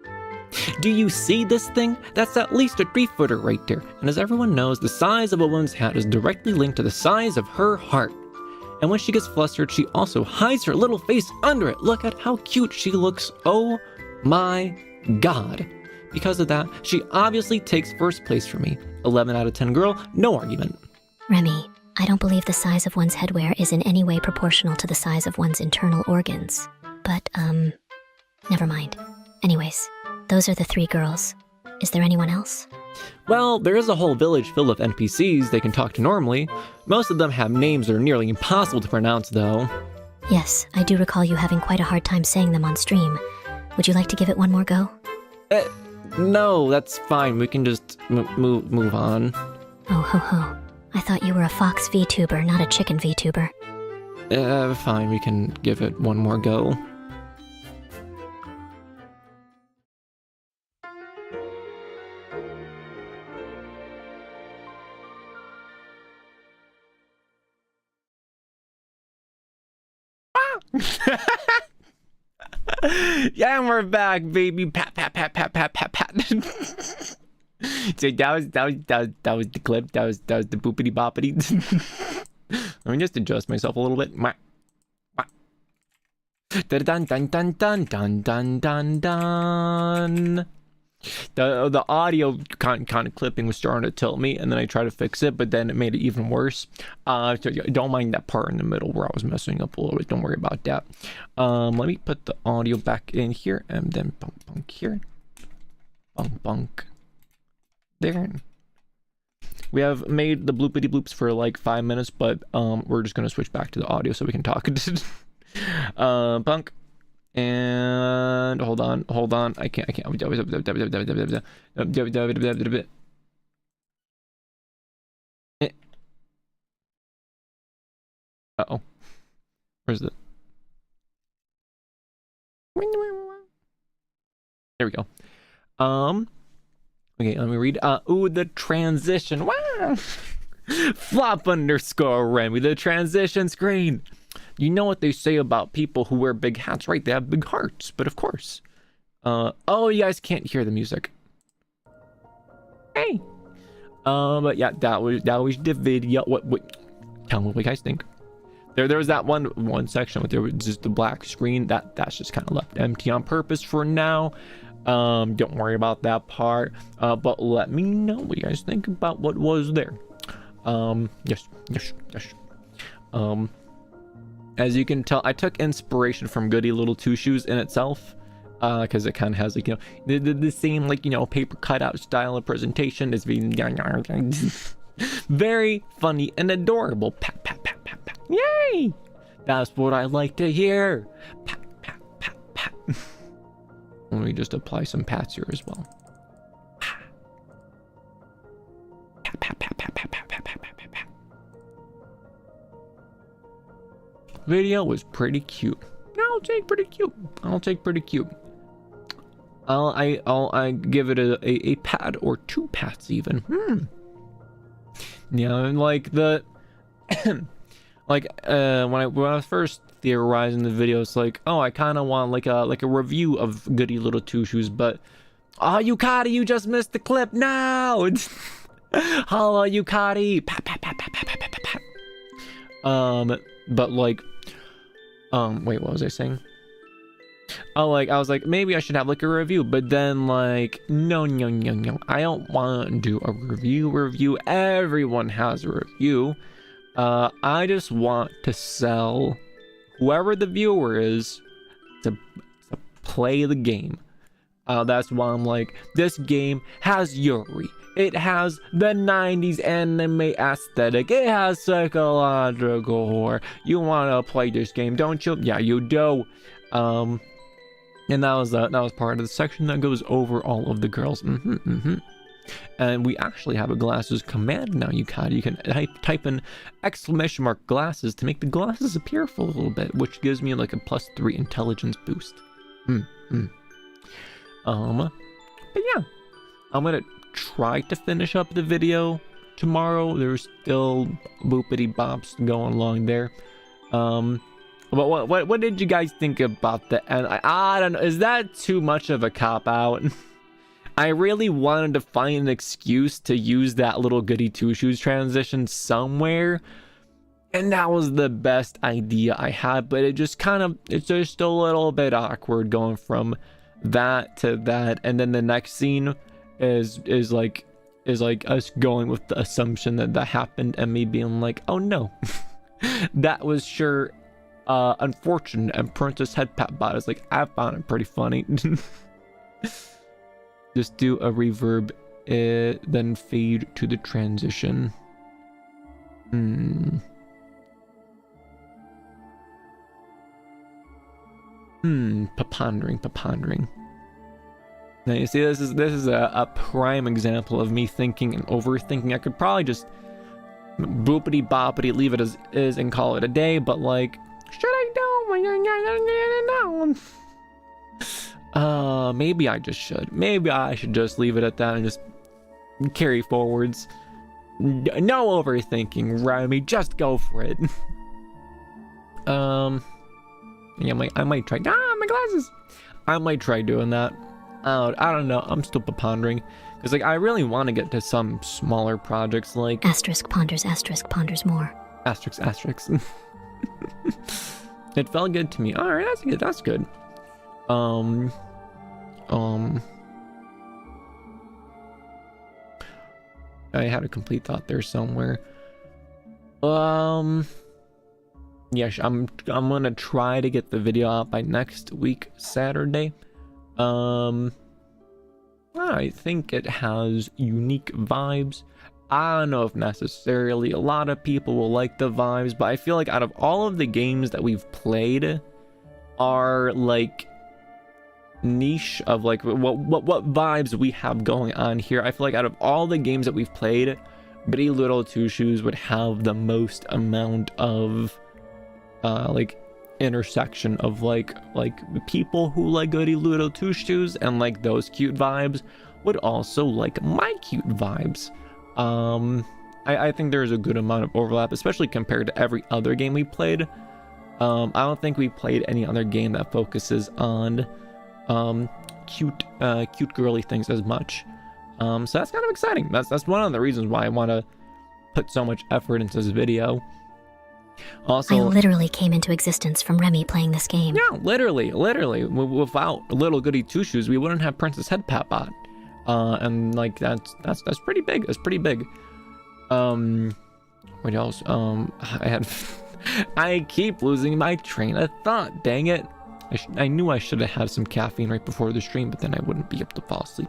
Speaker 1: Do you see this thing? That's at least a 3-footer right there. And as everyone knows, the size of a woman's hat is directly linked to the size of her heart. And when she gets flustered, she also hides her little face under it. Look at how cute she looks. Oh my god. Because of that, she obviously takes first place for me. 11 out of 10 girl, no argument.
Speaker 2: Remi, I don't believe the size of one's headwear is in any way proportional to the size of one's internal organs. But, never mind. Anyways, those are the 3 girls. Is there anyone else?
Speaker 1: Well, there is a whole village full of NPCs they can talk to normally. Most of them have names that are nearly impossible to pronounce, though.
Speaker 2: Yes, I do recall you having quite a hard time saying them on stream. Would you like to give it one more go?
Speaker 1: No, that's fine. We can just move on.
Speaker 2: Oh, ho ho. I thought you were a fox VTuber, not a chicken VTuber.
Speaker 1: Fine. We can give it one more go. Yeah, and we're back, baby. Pat. So that was the clip. That was the boopity boppity. Let me just adjust myself a little bit. Dun dun dun dun dun dun dun dun. The audio kind of clipping was starting to tilt me, and then I tried to fix it, but then it made it even worse. So don't mind that part in the middle where I was messing up a little bit. Don't worry about that. Let me put the audio back in here, and then bunk here, bunk there. We have made the bloopity bloops for like 5 minutes, but we're just gonna switch back to the audio so we can talk. Bunk. And hold on. I can't. Uh-oh. Where's it? There we go. Okay, let me read. Ooh, the transition. Wow. Flop _ Remi, the transition screen. You know what they say about people who wear big hats, right? They have big hearts, but of course. Oh, you guys can't hear the music. Hey. But yeah, that was the video. What? Tell me what you guys think. There was that one section where there was just the black screen. That's just kind of left empty on purpose for now. Don't worry about that part. But let me know what you guys think about what was there. Yes. As you can tell, I took inspiration from Goody Little Two Shoes in itself, because it kind of has, like, you know, the same, like, you know, paper cutout style of presentation. It's very funny and adorable. Pat. Yay! That's what I like to hear. Pat. Let me just apply some pats here as well. Pat. Video was pretty cute. I'll take pretty cute. I give it a pat or 2 pats even. Yeah, and like the like when I was first theorizing the video, it's like, oh, I kind of want like a review of Goody Little Two Shoes, but oh, Yukari, you just missed the clip. No, it's hello, Yukari. Pat. But like, wait, what was I saying? I was like, maybe I should have like a review, but then like, no, I don't want to do a review. Everyone has a review. I just want to sell whoever the viewer is to play the game. That's why I'm like, this game has Yuri. It has the 90s anime aesthetic. It has psychological horror. You want to play this game, don't you? Yeah, you do. And that was part of the section that goes over all of the girls. And we actually have a glasses command now. You can type in exclamation mark glasses to make the glasses appear for a little bit, which gives me like a +3 intelligence boost. But yeah, I'm gonna try to finish up the video tomorrow. There's still boopity bops going along there. But what did you guys think about the end? I don't know. Is that too much of a cop-out? I really wanted to find an excuse to use that little goody two-shoes transition somewhere, and that was the best idea I had, but it's just a little bit awkward going from that to that, and then the next scene is like us going with the assumption that happened and me being like, oh no. That was sure unfortunate, and Princess Headpat bot is like, I found it pretty funny. Just do a reverb, then fade to the transition. Pondering. Now you see, this is a prime example of me thinking and overthinking. I could probably just boopity boppity leave it as is and call it a day, but like, should I do? Maybe I just should. Maybe I should just leave it at that and just carry forwards. No overthinking, Remi. Just go for it. Yeah, I might try. My glasses. I might try doing that. I don't know. I'm still pondering, because like I really want to get to some smaller projects like
Speaker 2: asterisk ponders more.
Speaker 1: Asterisk. It felt good to me. All right, that's good. I had a complete thought there somewhere. Yes, I'm gonna try to get the video out by next week, Saturday. I think it has unique vibes. I don't know if necessarily a lot of people will like the vibes, but I feel like out of all of the games that we've played are like niche of like what vibes we have going on here. I feel like out of all the games that we've played, Bitty Little Two Shoes would have the most amount of like intersection of like people who like Goody Little Two Shoes and like those cute vibes would also like my cute vibes. I think there's a good amount of overlap, especially compared to every other game we played. I don't think we played any other game that focuses on cute girly things as much. So that's kind of exciting. That's one of the reasons why I want to put so much effort into this video. Also,
Speaker 2: I literally came into existence from Remi playing this game.
Speaker 1: Yeah, literally. Without Little Goody Two Shoes, we wouldn't have Princess Headpat bot. And like that's pretty big. That's pretty big. What else? I keep losing my train of thought. Dang it! I knew I should have had some caffeine right before the stream, but then I wouldn't be able to fall asleep.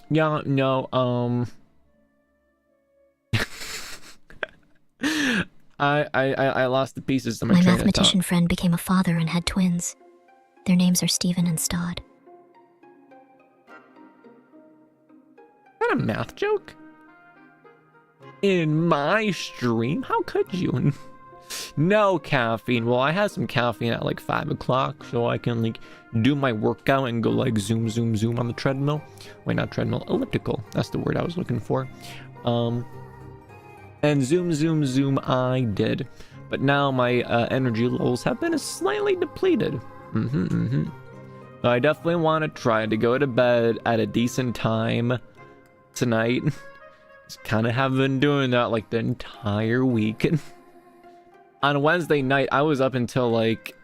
Speaker 1: Yeah, no, I lost the pieces of my train of thought.
Speaker 2: My mathematician friend became a father and had twins. Their names are Stephen and Stod.
Speaker 1: Is that a math joke? In my stream? How could you? No caffeine. Well, I had some caffeine at like 5 o'clock, so I can like do my workout and go like zoom on the treadmill. Wait, not treadmill, elliptical. That's the word I was looking for. And zoom I did. But now my energy levels have been slightly depleted. So I definitely want to try to go to bed at a decent time tonight Just kind of have been doing that like the entire week. On Wednesday night, I was up until like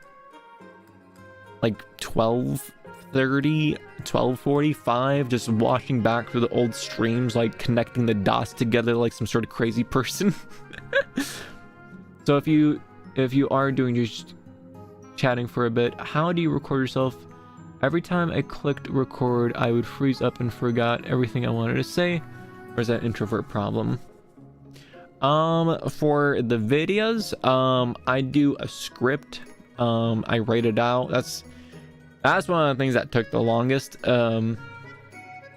Speaker 1: 12:30, 12:45, just watching back through the old streams, like connecting the dots together like some sort of crazy person. So if you are doing just chatting for a bit, how do you record yourself? Every time I clicked record, I would freeze up and forgot everything I wanted to say. Or is that an introvert problem? For the videos, I do a script. I write it out. That's one of the things that took the longest.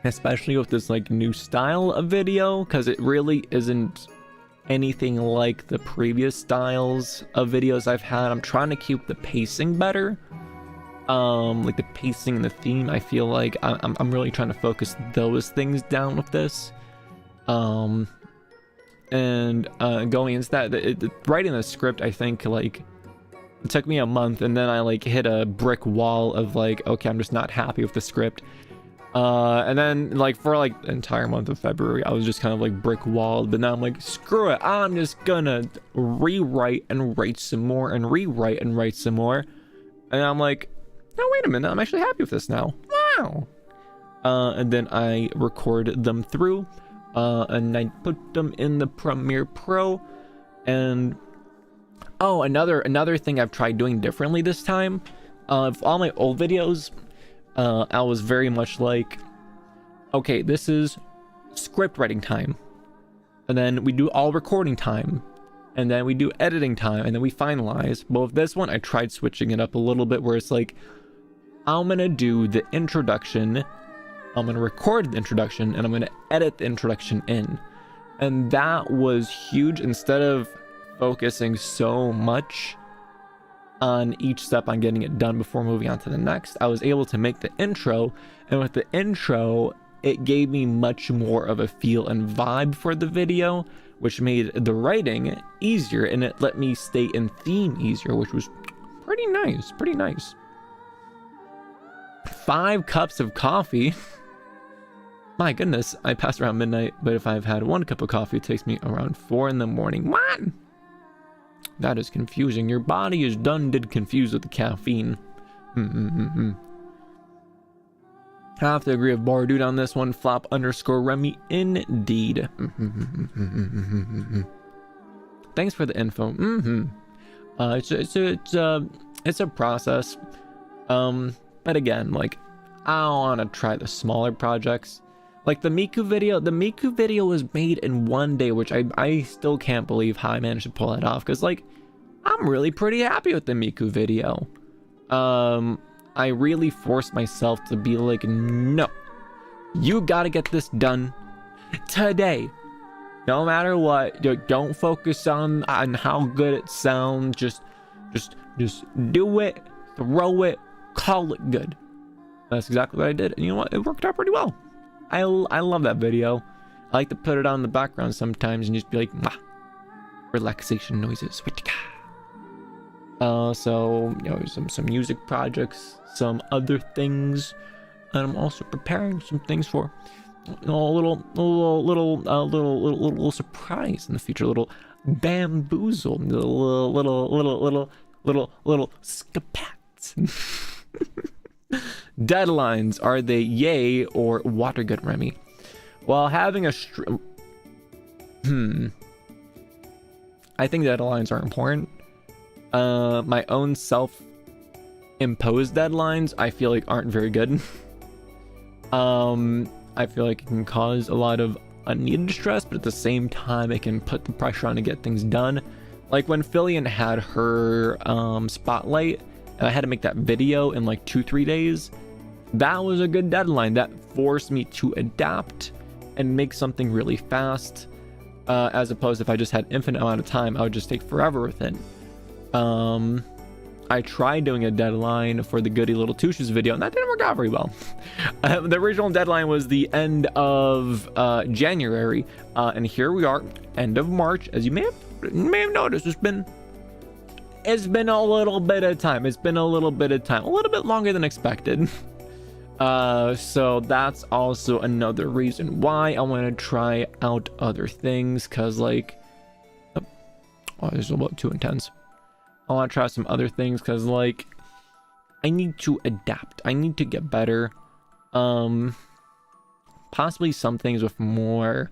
Speaker 1: Especially with this like new style of video, because it really isn't anything like the previous styles of videos I've had. I'm trying to keep the pacing better. Like the pacing and the theme, I feel like I'm really trying to focus those things down with this. And going into that, writing the script, I think like it took me a month, and then I like hit a brick wall of like, okay, I'm just not happy with the script. And then like for like the entire month of February, I was just kind of like brick walled, but now I'm like, screw it, I'm just gonna rewrite and write some more and rewrite and write some more. And I'm like, no, wait a minute, I'm actually happy with this now. Wow. And then I record them through, and I put them in the Premiere Pro. And oh, another thing I've tried doing differently this time, for all my old videos, I was very much like, okay, this is script writing time, and then we do all recording time, and then we do editing time, and then we finalize. But with this one, I tried switching it up a little bit, where it's like, I'm gonna do the introduction, I'm gonna record the introduction, and I'm gonna edit the introduction in. And that was huge. Instead of focusing so much on each step on getting it done before moving on to the next, I was able to make the intro, and with the intro, it gave me much more of a feel and vibe for the video, which made the writing easier, and it let me stay in theme easier, which was pretty nice. 5 cups of coffee. My goodness, I passed around midnight, but if I've had 1 cup of coffee, it takes me around 4 in the morning. What? That is confusing. Your body is did confused with the caffeine. I have to agree with Bar Dude on this one. Flop_Remi indeed. Thanks for the info. It's a process. But again, like, I want to try the smaller projects. Like the Miku video was made in 1 day, which I still can't believe how I managed to pull that off, because like, I'm really pretty happy with the Miku video. I really forced myself to be like, no, you gotta get this done today. No matter what, don't focus on how good it sounds. Just do it, throw it, call it good. That's exactly what I did, and you know what? It worked out pretty well. I love that video. I like to put it on in the background sometimes and just be like, relaxation noises. So you know, some music projects, some other things, and I'm also preparing some things for a little surprise in the future, a little bamboozle, little skapats. Deadlines, are they yay or water good, Remi? Well, having a I think deadlines are important. My own self-imposed deadlines, I feel like aren't very good. I feel like it can cause a lot of unneeded stress, but at the same time, it can put the pressure on to get things done. Like when Fillion had her spotlight, and I had to make that video in like 2-3 days. That was a good deadline. That forced me to adapt and make something really fast, as opposed if I just had infinite amount of time, I would just take forever with it. I tried doing a deadline for the Goody Little Two Shoes video, and that didn't work out very well. The original deadline was the end of January, and here we are, end of March. As you may have noticed, it's been a little bit of time. A little bit longer than expected. So that's also another reason why I want to try out other things, because like, oh, this is about too intense. I want to try some other things because like I need to adapt. I need to get better. Possibly some things with more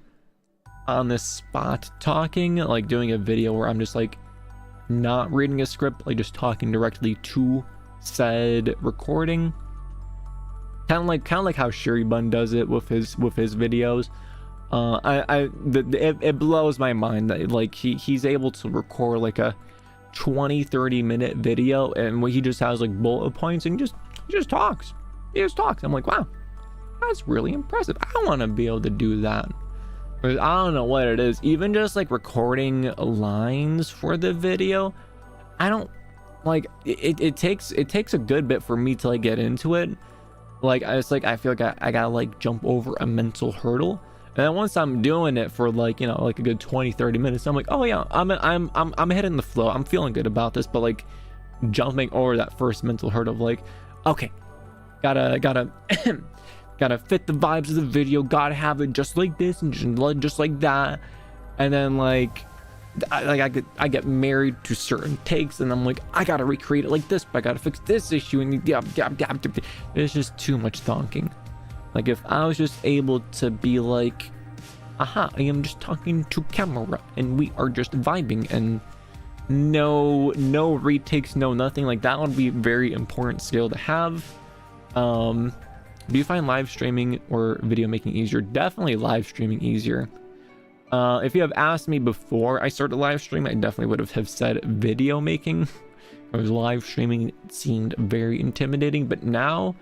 Speaker 1: on the spot talking, like doing a video where I'm just like not reading a script, like just talking directly to said recording. Kind of like how Sherry Bun does it with his videos. It blows my mind that like he's able to record like a 20-30 minute video, and he just has like bullet points and he just talks. I'm like, wow, that's really impressive. I want to be able to do that. I don't know what it is. Even just like recording lines for the video, I don't like it. It takes a good bit for me to like get into it. Like it's like I feel like I gotta like jump over a mental hurdle, and then once I'm doing it for like, you know, like a good 20-30 minutes, I'm like, oh yeah, I'm hitting the flow. I'm feeling good about this. But like jumping over that first mental hurdle of like, okay, gotta gotta fit the vibes of the video, gotta have it just like this and just like that, and then like I get married to certain takes, and I'm like, I gotta recreate it like this, but I gotta fix this issue, and it's just too much thonking. Like if I was just able to be like, aha, I am just talking to camera and we are just vibing, and no retakes, no nothing, like that would be a very important skill to have. Do you find live streaming or video making easier? Definitely live streaming easier. If you have asked me before I started live streaming, I definitely would have said video making, because live streaming seemed very intimidating. But now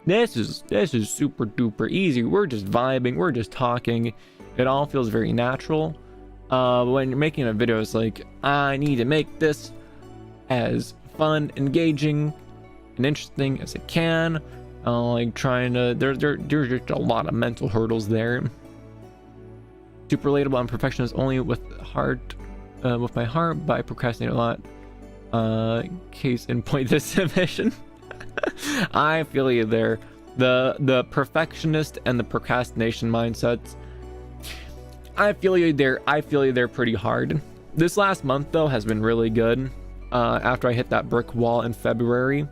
Speaker 1: this is super duper easy. We're just vibing, we're just talking. It all feels very natural. When you're making a video, it's like, I need to make this as fun, engaging, and interesting as I can. Like trying to, there's just a lot of mental hurdles there. Super relatable. I'm perfectionist only with my heart, but I procrastinate a lot. Case in point, this submission. I feel you there. The perfectionist and the procrastination mindsets. I feel you there. I feel you there pretty hard. This last month though has been really good. After I hit that brick wall in February,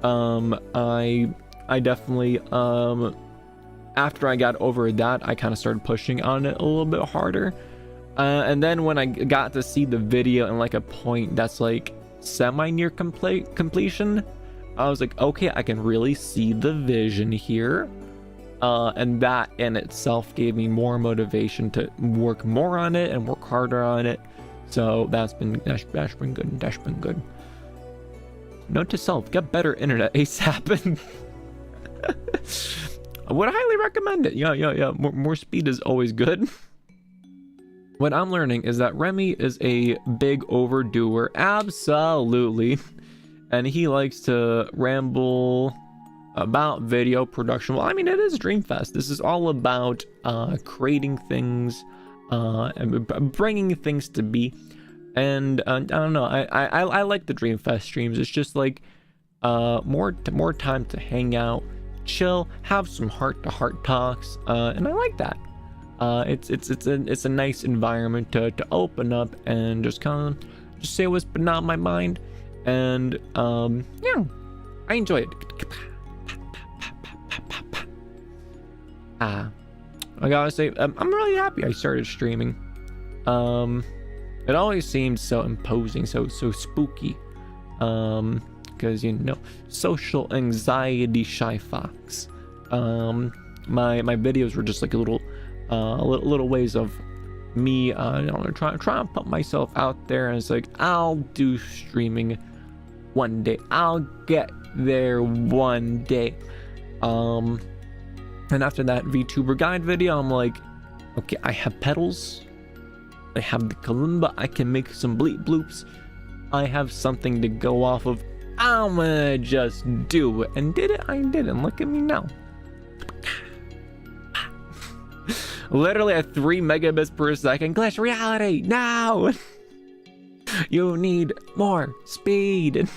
Speaker 1: I definitely, after I got over that, I kind of started pushing on it a little bit harder. And then when I got to see the video and like a point that's like semi-near completion, I was like, okay, I can really see the vision here. And that in itself gave me more motivation to work more on it and work harder on it. So that's been good. That's been good. Note to self, get better internet ASAP. I would highly recommend it. Yeah. More speed is always good. What I'm learning is that Remi is a big overdoer. Absolutely. And he likes to ramble about video production. Well, I mean, it is Dreamfest. This is all about creating things and bringing things to be. And I don't know. I like the Dreamfest streams. It's just like more time to hang out, chill, have some heart-to-heart talks, and I like that. It's a nice environment to open up and just kind of just say what's been on my mind, and yeah, I enjoy it. I gotta say, I'm really happy I started streaming. It always seemed so imposing, so spooky, because, you know, social anxiety shy fox. My videos were just like a little ways of me, trying to put myself out there, and it's like, I'll do streaming one day, I'll get there one day. And after that VTuber guide video, I'm like, okay, I have pedals, I have the kalimba, I can make some bleep bloops, I have something to go off of, I'm gonna just do it. And did it? I did it. Look at me now. Literally at 3 megabits per second. Glitch reality now. You need more speed.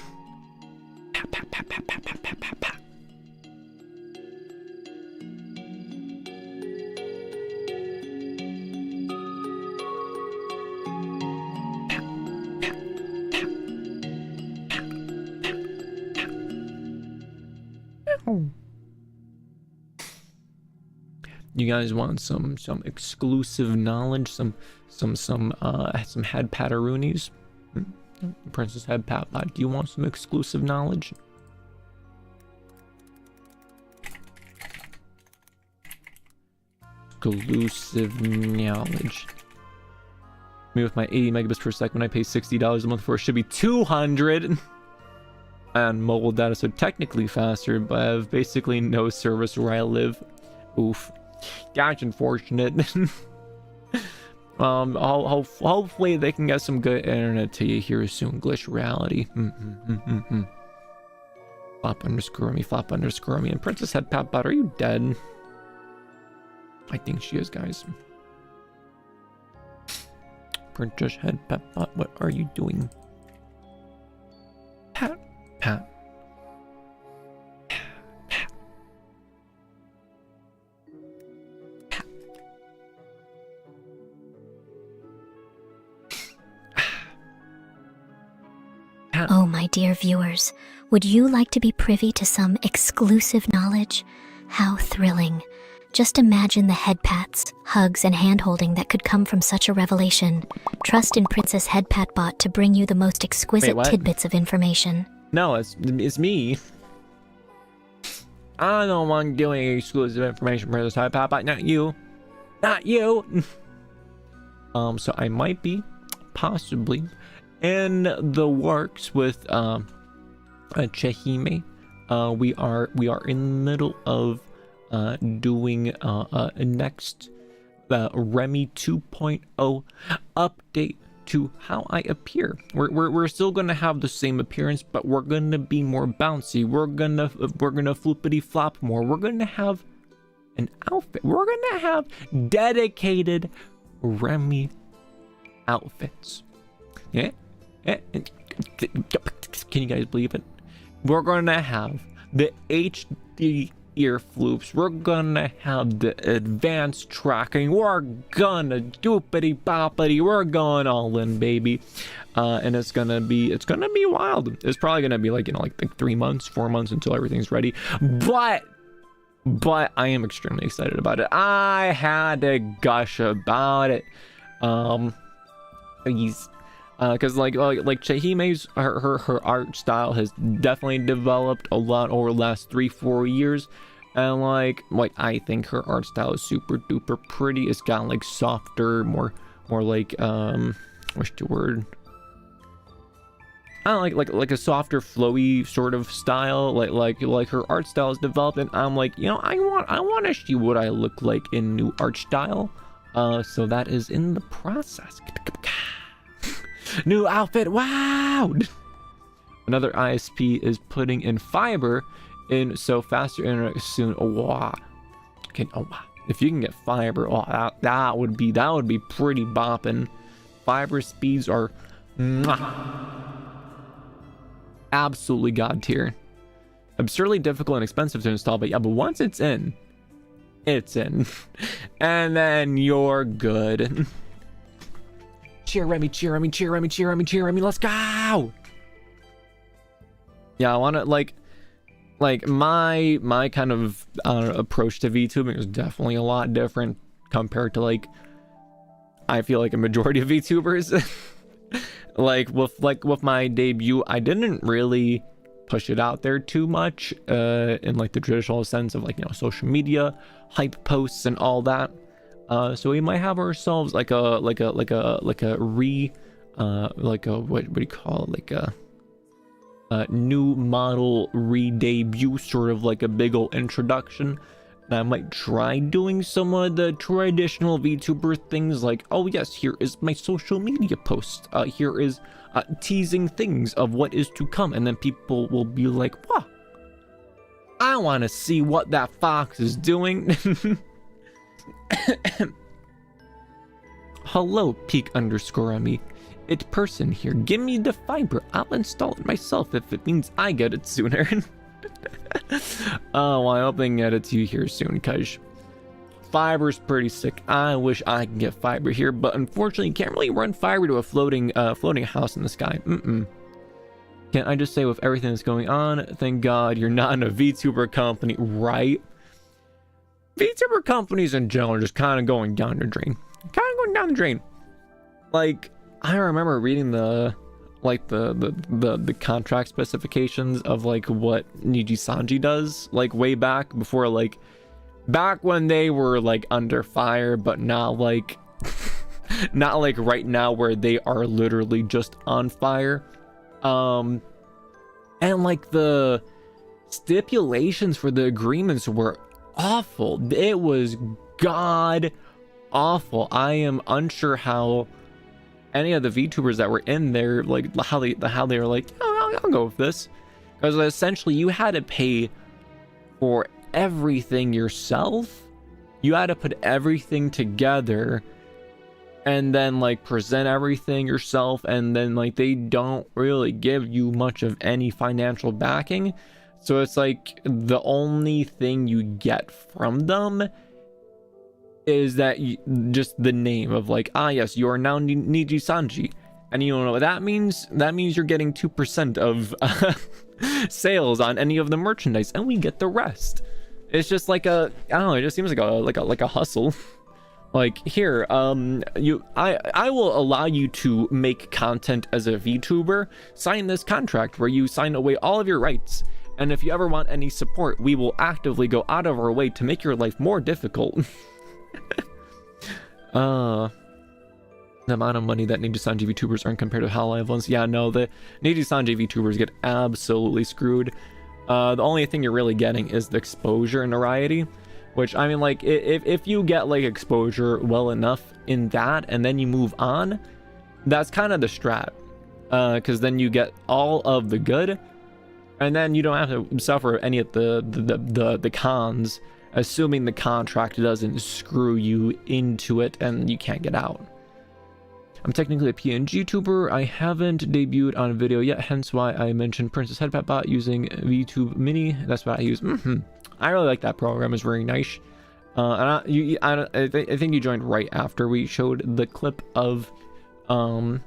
Speaker 1: You guys want some exclusive knowledge, some headpataroonies? Princess Headpat, do you want some exclusive knowledge? Exclusive knowledge. Me with my 80 megabits per second, I pay $60 a month for it. Should be 200 and mobile data, so technically faster, but I have basically no service where I live. Oof, that's unfortunate. Hopefully they can get some good internet to you here soon. Glitch reality. Flop underscore me, flop underscore me. And Princess Headpat, are you dead? I think she is, guys. Princess Headpat, what are you doing? Pat, pat.
Speaker 2: Oh, my dear viewers, would you like to be privy to some exclusive knowledge? How thrilling. Just imagine the headpats, hugs, and hand-holding that could come from such a revelation. Trust in Princess Headpat to bring you the most exquisite tidbits of information.
Speaker 1: No, it's me. I don't want doing exclusive information, Princess Headpat, not you. Not you! So I might be, possibly, in the works with Chehime. We are in the middle of doing next Remi 2.0 update to how I appear. We're still gonna have the same appearance, but we're gonna be more bouncy. We're gonna floopity flop more. We're gonna have an outfit. We're gonna have dedicated Remi outfits. Yeah. Can you guys believe it? We're gonna have the HD ear floops. We're gonna have the advanced tracking. We're gonna doopity boppity. We're going all in, baby. And it's gonna be wild. It's probably gonna be like, you know, like 3 months, 4 months until everything's ready. But I am extremely excited about it. I had to gush about it. Because like Chehime's her art style has definitely developed a lot over the last 3-4 years, and like I think her art style is super duper pretty. It's got like softer, more like what's the word? I don't like a softer, flowy sort of style. Like her art style is developed, and I'm like, you know, I want to see what I look like in new art style. So that is in the process. New outfit, wow! Another ISP is putting in fiber in, so faster internet soon. Oh, wow. Okay, oh wow. If you can get fiber, oh, that would be pretty bopping. Fiber speeds are absolutely god tier. Absurdly difficult and expensive to install, but yeah, but once it's in, and then you're good. Cheer Remi, cheer Remi, cheer Remi, cheer Remi, cheer Remi, let's go! Yeah, I wanna like my kind of approach to VTubing is definitely a lot different compared to like I feel like a majority of VTubers. like with my debut, I didn't really push it out there too much in like the traditional sense of like, you know, social media hype posts and all that. So we might have ourselves like a what do you call it, like a new model re-debut, sort of like a big ol' introduction. And I might try doing some of the traditional VTuber things like, oh yes, here is my social media post, here is teasing things of what is to come, and then people will be like, wow, I want to see what that fox is doing. Hello, peak_Remi. It's person here. Give me the fiber. I'll install it myself if it means I get it sooner. Oh, well, I hope I can get it to you here soon, cause fiber's pretty sick. I wish I could get fiber here, but unfortunately, you can't really run fiber to a floating house in the sky. Can I just say, with everything that's going on, thank God you're not in a VTuber company, right? VTuber companies in general are just kind of going down the drain. Like, I remember reading the contract specifications of like what Niji Sanji does, like way back before, like back when they were like under fire, but not like not like right now where they are literally just on fire. And like the stipulations for the agreements were awful. It was god awful. I am unsure how any of the VTubers that were in there, like how they were like, oh, I'll go with this, because essentially you had to pay for everything yourself. You had to put everything together and then like present everything yourself, and then like they don't really give you much of any financial backing. So it's like the only thing you get from them is that just the name of like, ah yes, you are now Niji Sanji, and you don't know what that means. That means you're getting 2% of sales on any of the merchandise, and we get the rest. It's just like a, I don't know, it just seems like a hustle. Like, here, I will allow you to make content as a VTuber. Sign this contract where you sign away all of your rights, and if you ever want any support, we will actively go out of our way to make your life more difficult. The amount of money that Niji Sanji VTubers earn compared to Hololive ones. Yeah, no, the Niji Sanji VTubers get absolutely screwed. The only thing you're really getting is the exposure and notoriety, which, I mean, like, if you get like exposure well enough in that and then you move on, that's kind of the strat, because then you get all of the good, and then you don't have to suffer any of the cons, assuming the contract doesn't screw you into it and you can't get out. I'm technically a PNG tuber. I haven't debuted on video yet, hence why I mentioned Princess Headpat bot using VTube Mini. That's what I use. I really like that program. It's very nice. And I think you joined right after we showed the clip of the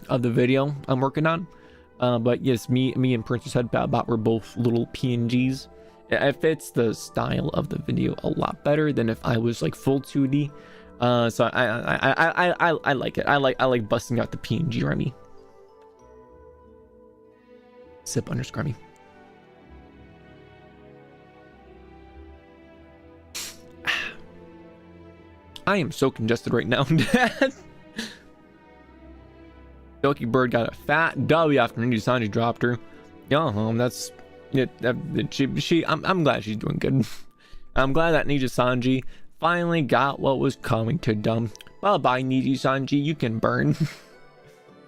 Speaker 1: video I'm working on. But yes, me and Princess Headpat bot were both little PNGs. It fits the style of the video a lot better than if I was like full 2D. So I like it. I like busting out the PNG Remi. Sip _ Remi. I am so congested right now. Doki Bird got a fat W after Niji Sanji dropped her. That's it. I'm glad she's doing good. I'm glad that Niji Sanji finally got what was coming to them. Well, bye Niji Sanji, you can burn.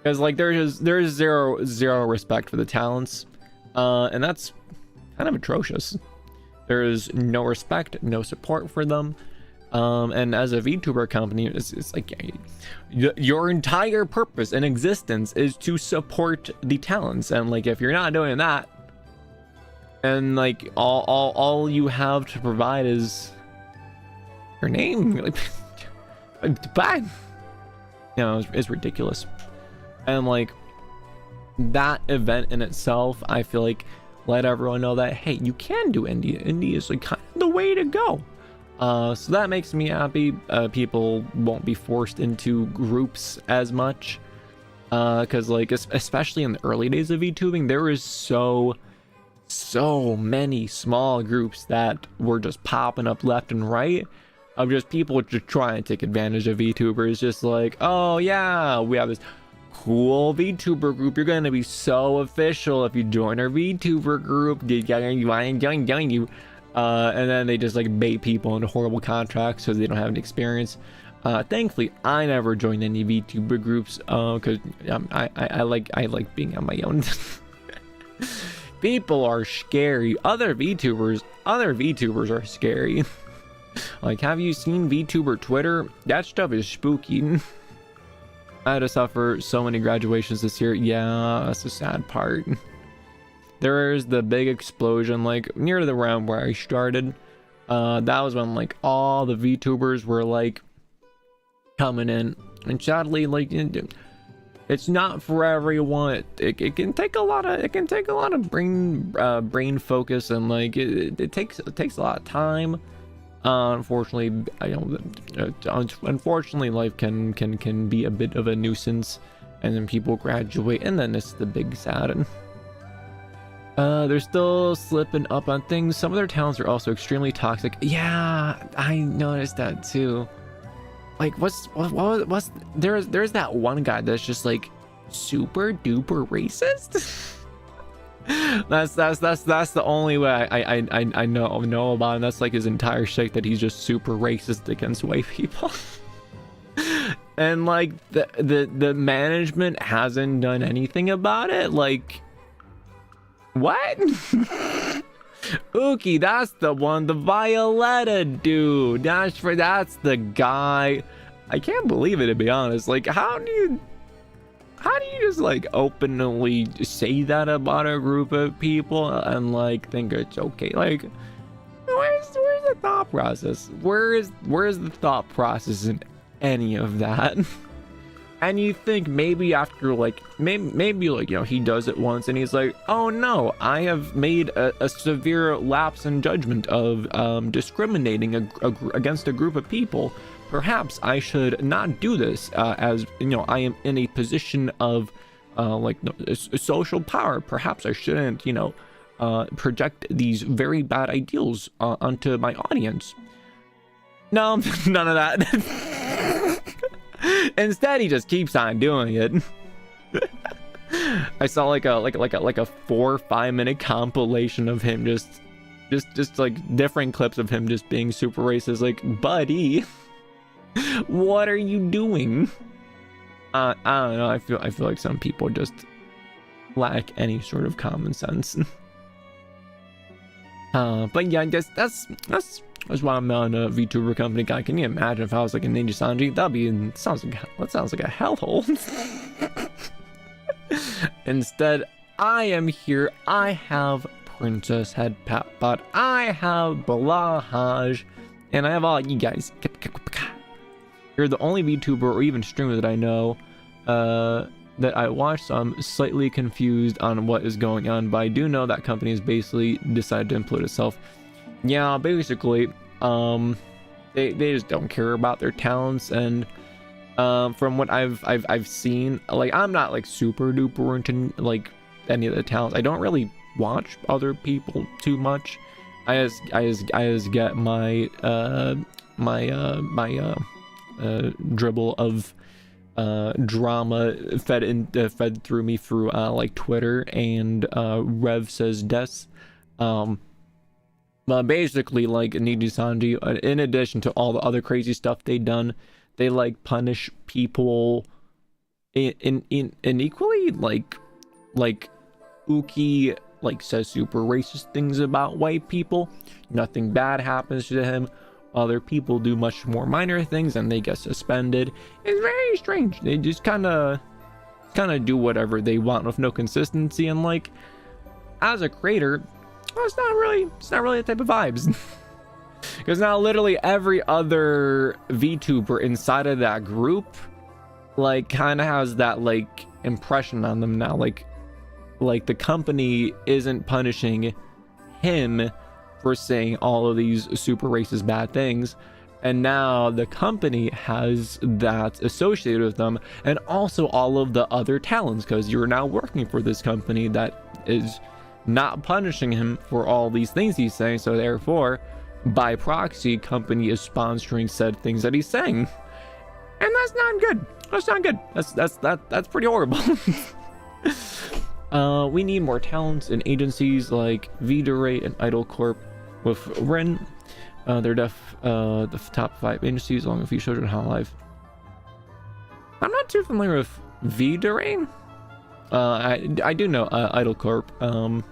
Speaker 1: Because like there's zero respect for the talents, and that's kind of atrocious. There is no respect, no support for them. And as a VTuber company, it's like your entire purpose and existence is to support the talents, and like if you're not doing that, and like all you have to provide is your name, like bye. It's ridiculous. And like that event in itself, I feel like let everyone know that, hey, you can do indie. Indie is like kind of the way to go. So that makes me happy. People won't be forced into groups as much, because like especially in the early days of VTubing, there was so many small groups that were just popping up left and right of just people just trying to take advantage of VTubers. Just like, oh yeah, we have this cool VTuber group, you're gonna be so official if you join our VTuber group, you and then they just like bait people into horrible contracts because they don't have any experience. Thankfully I never joined any VTuber groups, because I like being on my own. People are scary. Other VTubers are scary. Like, have you seen VTuber Twitter? That stuff is spooky. I had to suffer so many graduations this year. Yeah, that's the sad part. There's the big explosion like near to the round where I started. That was when like all the VTubers were like coming in, and sadly, like, it's not for everyone. It can take a lot of brain focus, and like it takes a lot of time. Unfortunately, unfortunately, life can be a bit of a nuisance, and then people graduate, and then it's the big sad. They're still slipping up on things. Some of their towns are also extremely toxic. Yeah, I noticed that too. Like, what's there's that one guy that's just like super duper racist. that's the only way I know about him. That's like his entire shtick, that he's just super racist against white people. And like the management hasn't done anything about it. Like, what? Uki, that's the one, the Violetta dude. That's the guy. I can't believe it, to be honest. Like, how do you just like openly say that about a group of people and like think it's okay? Like, where's the thought process? Where's the thought process in any of that? And you think maybe after like maybe like, you know, he does it once and he's like, oh no, I have made a severe lapse in judgment of discriminating against a group of people. Perhaps I should not do this, as you know, I am in a position of like social power. Perhaps I shouldn't, you know, project these very bad ideals onto my audience. No, none of that. Instead, he just keeps on doing it. I saw like a 4 or 5 minute compilation of him just like different clips of him just being super racist. Like, buddy, what are you doing? I don't know. I feel like some people just lack any sort of common sense. But yeah, I guess that's why I'm on a VTuber company guy. Can you imagine if I was like a Ninja Sanji? That sounds like a hellhole. Instead, I am here. I have Princess Headpat, but I have Balahaj, and I have all you guys. You're the only VTuber or even streamer that I know that I watch, so I'm slightly confused on what is going on, but I do know that company has basically decided to implode itself. Yeah, basically, they just don't care about their talents, and from what I've seen, like, I'm not like super duper into like any of the talents. I don't really watch other people too much. I just get my dribble of drama fed through me through like Twitter and Rev Says Des. Basically, like Niji Sanji, in addition to all the other crazy stuff they've done, they like punish people in equally, like Uki like says super racist things about white people. Nothing bad happens to him. Other people do much more minor things and they get suspended. It's very strange. They just kind of do whatever they want with no consistency, and like, as a creator, well, it's not really the type of vibes. Because now literally every other VTuber inside of that group like kind of has that like impression on them now, like the company isn't punishing him for saying all of these super racist bad things, and now the company has that associated with them, and also all of the other talents, because you're now working for this company that is not punishing him for all these things he's saying, so therefore by proxy company is sponsoring said things that he's saying, and that's not good. That's pretty horrible. We need more talents in agencies like VDRA and Idol Corp. With Ren, they're the top 5 agencies along with few children Hololive. I'm not too familiar with VDRA. I do know Idol Corp. I'm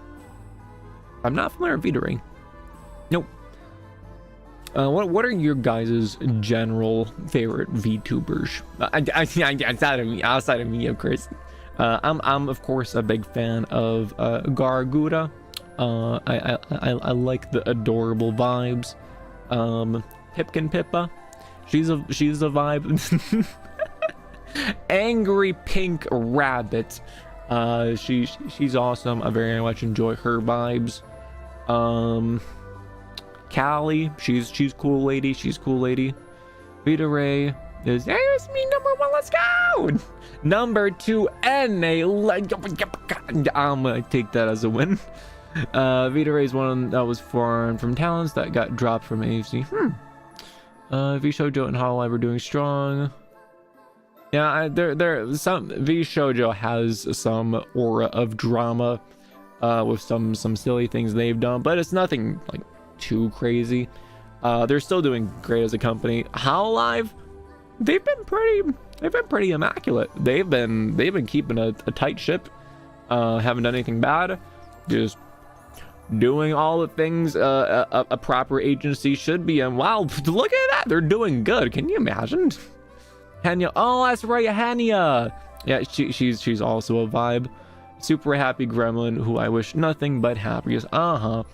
Speaker 1: not familiar with VDRA. Nope. What are your guys' general favorite VTubers? Outside of me, of course. I'm of course a big fan of Gargura. I like the adorable vibes. Pipkin Pippa, she's a vibe. Angry Pink Rabbit, she's awesome. I very much enjoy her vibes. Callie, she's cool lady. She's cool lady. Vita Ray is, hey, it's me, number 1. Let's go. Number 2, NA. I'm gonna take that as a win. Vita Ray is one that was formed from talents that got dropped from AFC. V Shoujo and Hololive are doing strong. Yeah, there some V Shoujo has some aura of drama with some silly things they've done, but it's nothing like too crazy. They're still doing great as a company. Hololive, they've been pretty immaculate. They've been keeping a tight ship. Haven't done anything bad. Just doing all the things a proper agency should be. And wow, look at that, they're doing good. Can you imagine? Hanya, oh that's right, Hanya. Yeah, she's also a vibe. Super happy gremlin who I wish nothing but happiness. I'm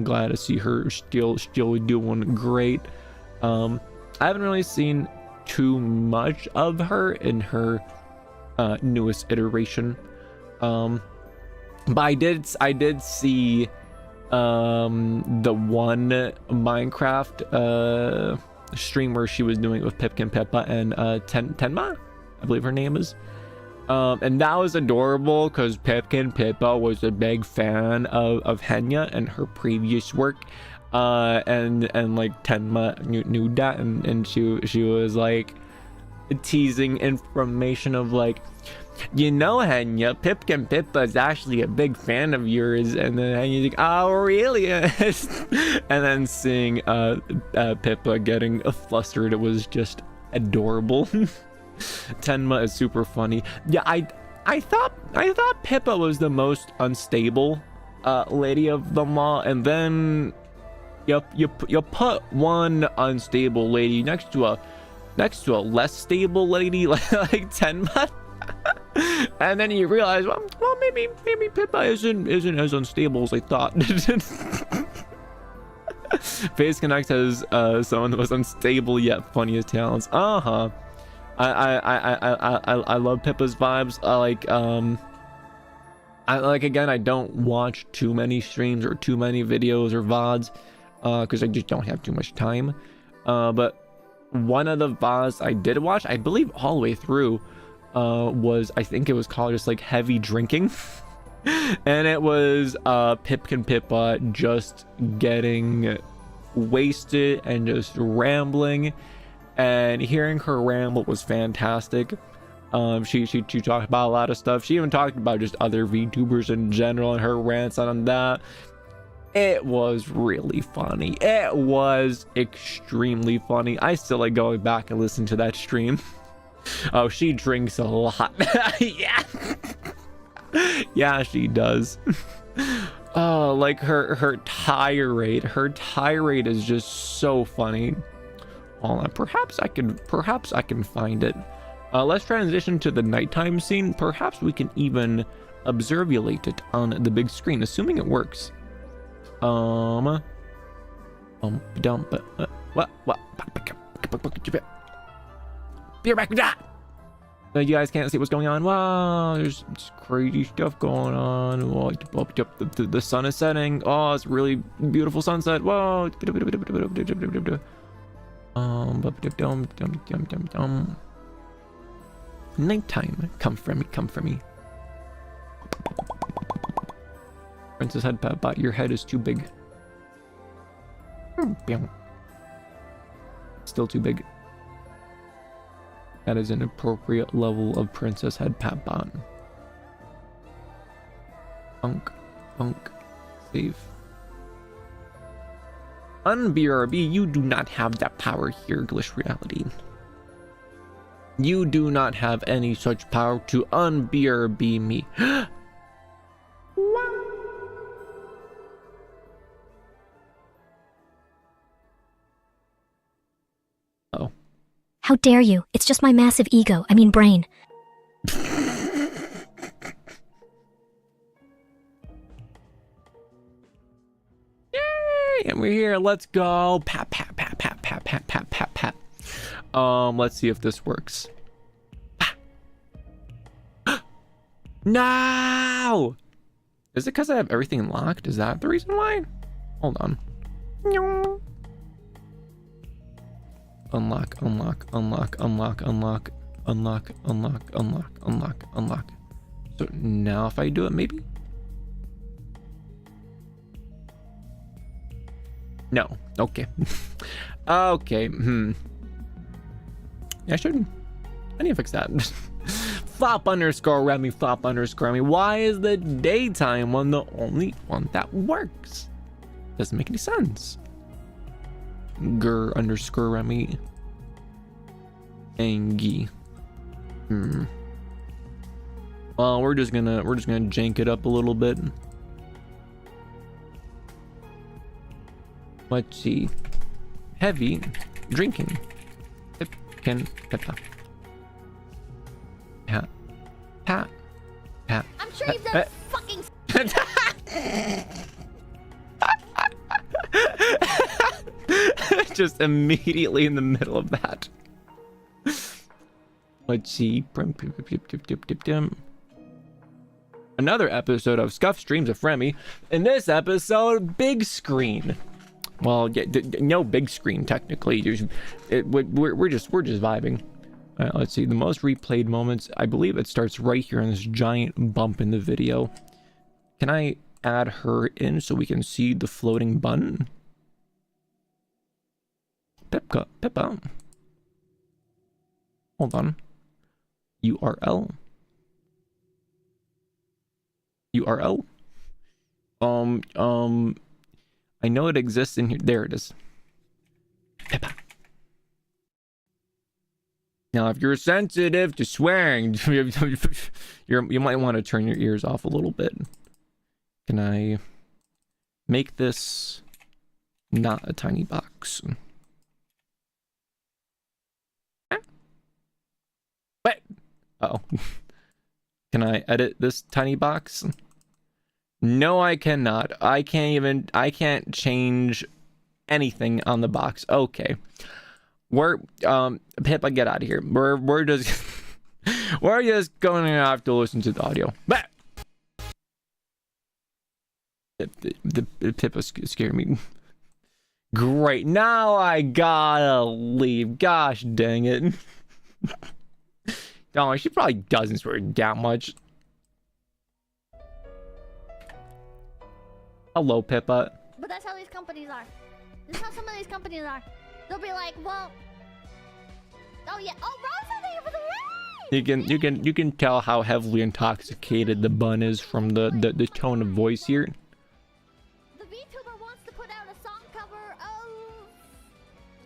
Speaker 1: glad to see her still doing great. I haven't really seen too much of her in her newest iteration. But I did see the one Minecraft stream where she was doing it with Pipkin Pippa and Tenma, I believe her name is. And that was adorable because Pipkin Pippa was a big fan of Henya and her previous work. And like Tenma knew that, and she was like teasing information of like, you know, Henya, Pipkin Pippa is actually a big fan of yours. And then Henya's like, oh really? And then seeing Pippa getting flustered, it was just adorable. Tenma is super funny. Yeah, I thought Pippa was the most unstable lady of them all, and then you put one unstable lady next to a less stable lady like Tenma. And then you realize, well, maybe Pippa isn't as unstable as I thought. Face Connect has some of the most unstable yet funniest talents. I love Pippa's vibes. Again, I don't watch too many streams or too many videos or VODs because I just don't have too much time. But one of the VODs I did watch, I believe all the way through, was, I think it was called just like heavy drinking. And it was Pipkin Pippa just getting wasted and just rambling, and hearing her ramble was fantastic. She talked about a lot of stuff. She even talked about just other VTubers in general and her rants on that. It was really funny. It was extremely funny. I still like going back and listening to that stream. Oh, she drinks a lot. Yeah. Yeah, she does. Oh, like her tirade is just so funny. Hold on, perhaps I can find it. Let's transition to the nighttime scene. Perhaps we can even observulate it on the big screen, assuming it works. What? Be right back. You guys can't see what's going on. Wow, there's crazy stuff going on. Oh, the sun is setting. Oh, it's a really beautiful sunset. Whoa. Nighttime. Come for me. Princess Headpat bot, your head is too big. Still too big. That is an appropriate level of Princess Headpat bot. Unk. Save. BRB, you do not have that power here, Glitch Reality. You do not have any such power to BRB me. Oh.
Speaker 2: How dare you? It's just my massive ego. I mean brain.
Speaker 1: Yay! And we're here. Let's go. Pat. Let's see if this works. No! Is it because I have everything locked? Is that the reason why? Hold on. Unlock, unlock, unlock, unlock, unlock, unlock, unlock, unlock, unlock, unlock. So now if I do it, maybe? No. Okay. Okay. Yeah, I need to fix that. Flop underscore Remi, flop underscore Remi. Why is the daytime one the only one that works? Doesn't make any sense. Gur underscore Remi. Angie. Well, we're just gonna jank it up a little bit. Let's see. Heavy drinking. Pippa. Pat.
Speaker 3: I'm sure you've done fucking.
Speaker 1: Just immediately in the middle of that. Let's see. Another episode of Scuff Streams of Remi. In this episode, big screen. Well, yeah, no big screen technically. We're just vibing. Let's see. The most replayed moments. I believe it starts right here on this giant bump in the video. Can I add her in so we can see the floating button? Pippa. Hold on. URL. I know it exists in here. There it is. Pippa. Now, if you're sensitive to swearing, you might want to turn your ears off a little bit. Can I make this not a tiny box? Wait. Uh-oh. Can I edit this tiny box? No, I cannot. I can't change anything on the box. Okay. Pippa, get out of here. We're just we're just going to have to listen to the audio. The Pippa scared me. Great. Now I gotta leave. Gosh dang it. Oh, she probably doesn't swear that much. Hello, Pippa.
Speaker 3: But that's how these companies are. That's how some of these companies are. They'll be like, well, oh yeah, oh Rose are there for the rain.
Speaker 1: You can tell how heavily intoxicated the bun is from the tone of voice here.
Speaker 3: The VTuber wants to put out a song cover of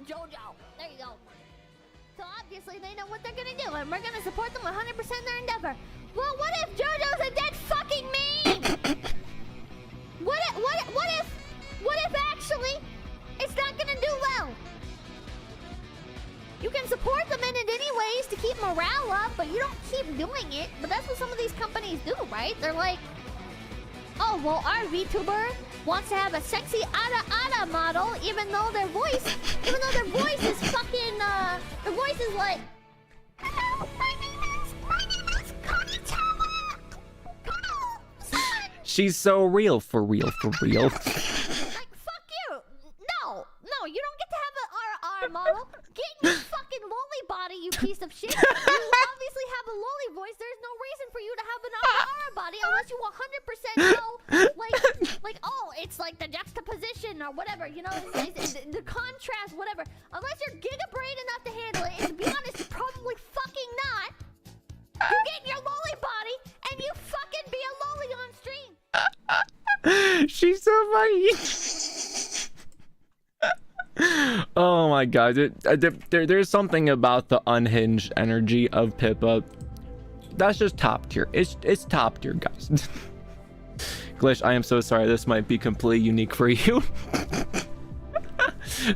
Speaker 3: JoJo. There you go. So obviously they know what they're gonna do, and we're gonna support them 100% in their endeavor. Well, what if JoJo's a dead fucking meme? What if actually it's not gonna do well? You can support them in it anyways to keep morale up, but you don't keep doing it. But that's what some of these companies do, right? They're like, oh, well, our VTuber wants to have a sexy Ada model, even though their voice is fucking, their voice is like, hello, my name is Konnichiwa.
Speaker 1: She's so real, for real.
Speaker 3: Like, fuck you. No, you don't get to have an RR model. Get in your fucking lolly body, you piece of shit. You obviously have a lolly voice. There's no reason for you to have an RR body unless you 100% know, like, oh, it's like the juxtaposition or whatever, you know, it's the contrast, whatever. Unless you're gigabrain enough to handle it, and to be honest, you're probably fucking not. You get in your lolly body and you fucking be a lolly on stream.
Speaker 1: She's so funny. Oh my god, there's something about the unhinged energy of Pippa that's just top tier. It's top tier, guys. Glitch, I am so sorry, this might be completely unique for you.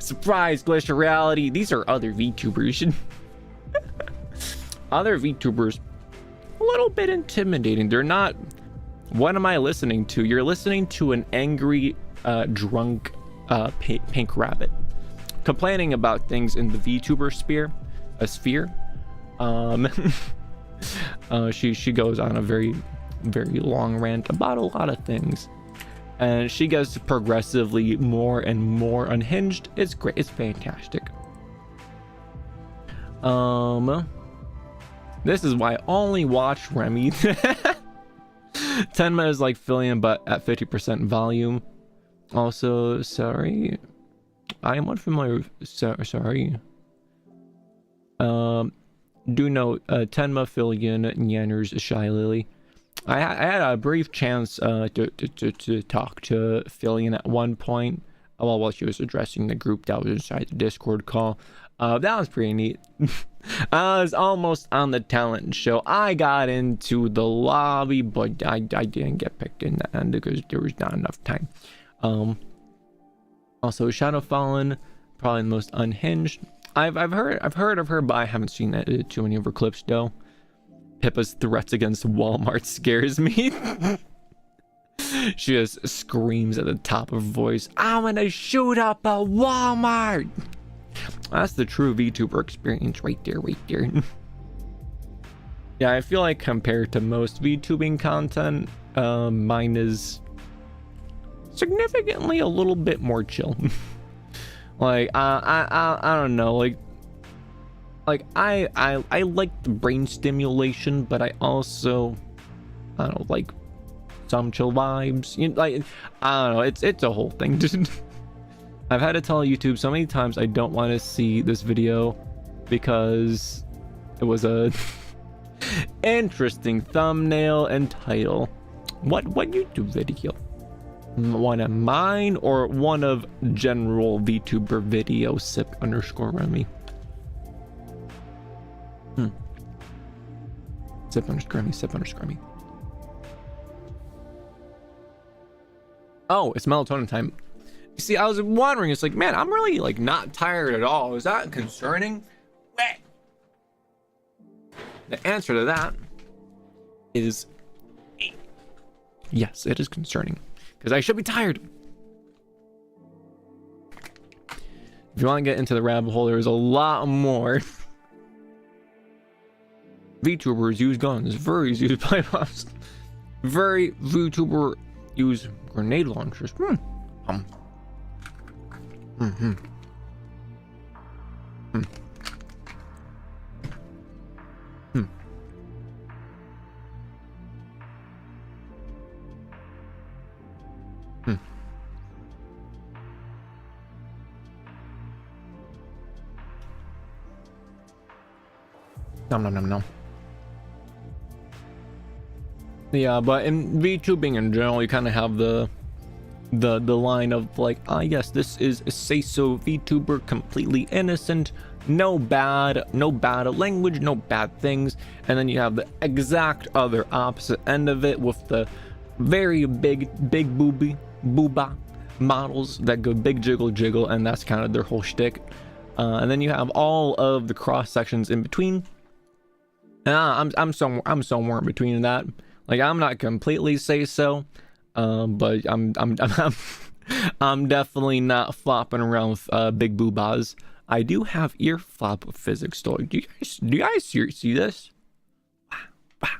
Speaker 1: Surprise, Glitch, reality, these are other VTubers. Other VTubers, a little bit intimidating. They're not, what am I listening to? You're listening to an angry drunk pink rabbit complaining about things in the VTuber sphere. She goes on a very long rant about a lot of things. and she gets progressively more and more unhinged. It's great. It's fantastic. This is why I only watch Remi. Tenma is like filling, but at 50% volume. Also, sorry, I am unfamiliar. Sorry. Do note, Tenma, Fillion, Yanners, Shy Lily. I had a brief chance to talk to Fillion at one point while she was addressing the group that was inside the Discord call. That was pretty neat. I was almost on the talent show. I got into the lobby, but I didn't get picked in the end because there was not enough time. Also, Shadow Fallen, probably the most unhinged. I've heard of her, but I haven't seen too many of her clips though. Pippa's threats against Walmart scares me. She just screams at the top of her voice, "I'm gonna shoot up a Walmart!" That's the true VTuber experience right there. Yeah, I feel like compared to most VTubing content, mine is significantly a little bit more chill. Like I don't know, like I like the brain stimulation, but I also, I don't know, like some chill vibes. You know, like I don't know, it's a whole thing. I've had to tell YouTube so many times I don't want to see this video because it was a interesting thumbnail and title. What YouTube video? One of mine or one of general VTuber video sip_Remi? Sip_Remi. Oh, it's melatonin time. You see, I was wondering, it's like, man, I'm really like not tired at all. Is that concerning? Wait. The answer to that is yes, it is concerning. Because I should be tired. If you want to get into the rabbit hole, there's a lot more. VTubers use guns. Furries use pipe bombs. Very VTuber use grenade launchers. No. Yeah, but in VTubing in general, you kind of have the line of like, yes, this is a say-so VTuber, completely innocent, no bad language, no bad things, and then you have the exact other opposite end of it with the very big booba models that go big jiggle, and that's kind of their whole shtick. And then you have all of the cross sections in between. I'm somewhere in between that. Like, I'm not completely say-so, but I'm definitely not flopping around with big boobas. I do have ear flop physics though. Do you guys see this? Wow.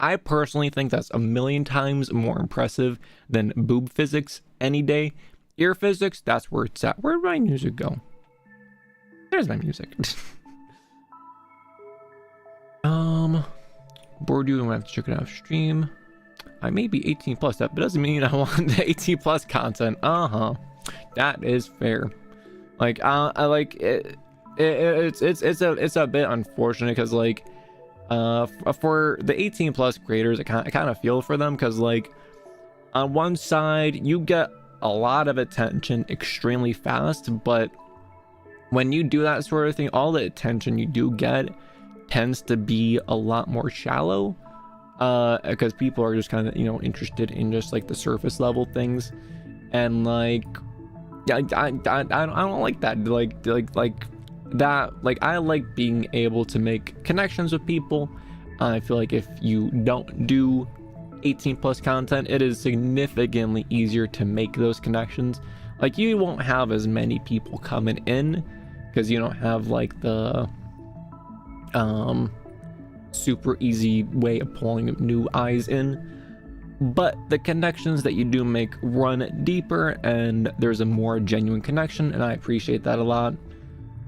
Speaker 1: I personally think that's a million times more impressive than boob physics any day. Ear physics, that's where it's at. Where'd my music go? There's my music. Bored you, I'm gonna have to check it out stream. I may be 18 plus, that but doesn't mean I want the 18 plus content. That is fair. Like I like it. It's a bit unfortunate because like for the 18 plus creators, I kind of feel for them because like on one side you get a lot of attention extremely fast, but when you do that sort of thing, all the attention you do get tends to be a lot more shallow because people are just kind of, you know, interested in just like the surface level things, and like I don't like that. Like that. Like I like being able to make connections with people. I feel like if you don't do 18 plus content, it is significantly easier to make those connections. Like you won't have as many people coming in because you don't have like the super easy way of pulling new eyes in, but the connections that you do make run deeper, and there's a more genuine connection, and I appreciate that a lot.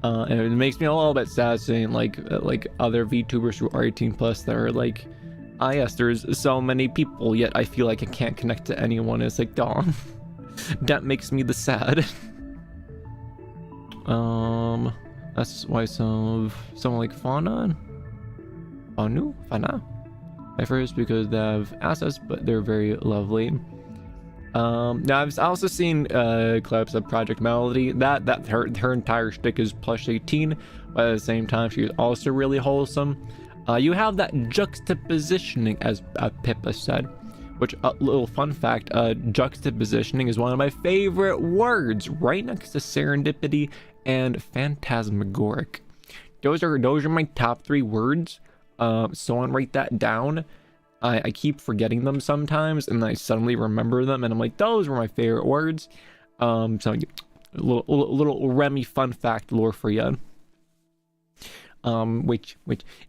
Speaker 1: And it makes me a little bit sad seeing like other VTubers who are 18 plus that are like, ah, yes, there's so many people, yet I feel like I can't connect to anyone. It's like, darn, that makes me the sad. That's why someone like Fauna at first, because they have assets, but they're very lovely. Now I've also seen clips of Project Melody. That her entire shtick is plus 18, but at the same time she's also really wholesome. You have that juxtapositioning, as Pippa said, which a little fun fact, juxtapositioning is one of my favorite words, right next to serendipity and phantasmagoric. Those are my top 3 words. Someone write that down. I keep forgetting them sometimes, and then I suddenly remember them, and I'm like, those were my favorite words. So a little Remi fun fact lore for you. Which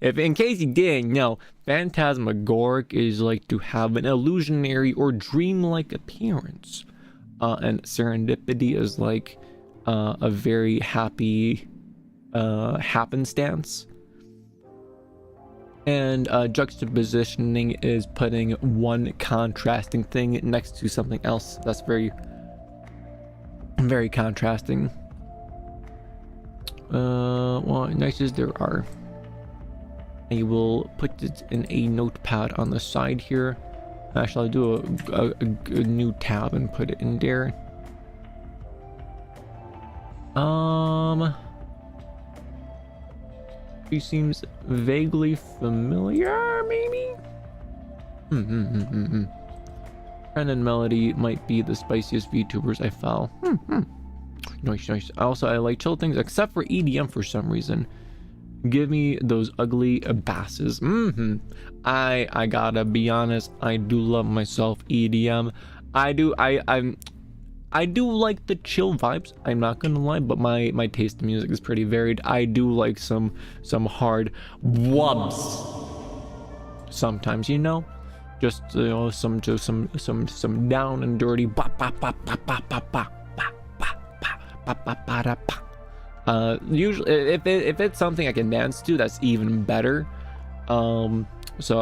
Speaker 1: if in case you didn't know, phantasmagoric is like to have an illusionary or dreamlike appearance, and serendipity is like a very happy happenstance. And juxtapositioning is putting one contrasting thing next to something else. That's very, very contrasting. Well, nice as there are. I will put it in a notepad on the side here. Actually, I'll do a new tab and put it in there. She seems vaguely familiar, maybe? Brandon Melody might be the spiciest VTubers I follow. Nice. Also, I like chill things, except for EDM for some reason. Give me those ugly basses. I gotta be honest, I do love myself EDM. I do like the chill vibes, I'm not gonna lie, but my taste in music is pretty varied. I do like some hard wubs sometimes, you know, just some down and dirty usually if it's something I can dance to, that's even better. So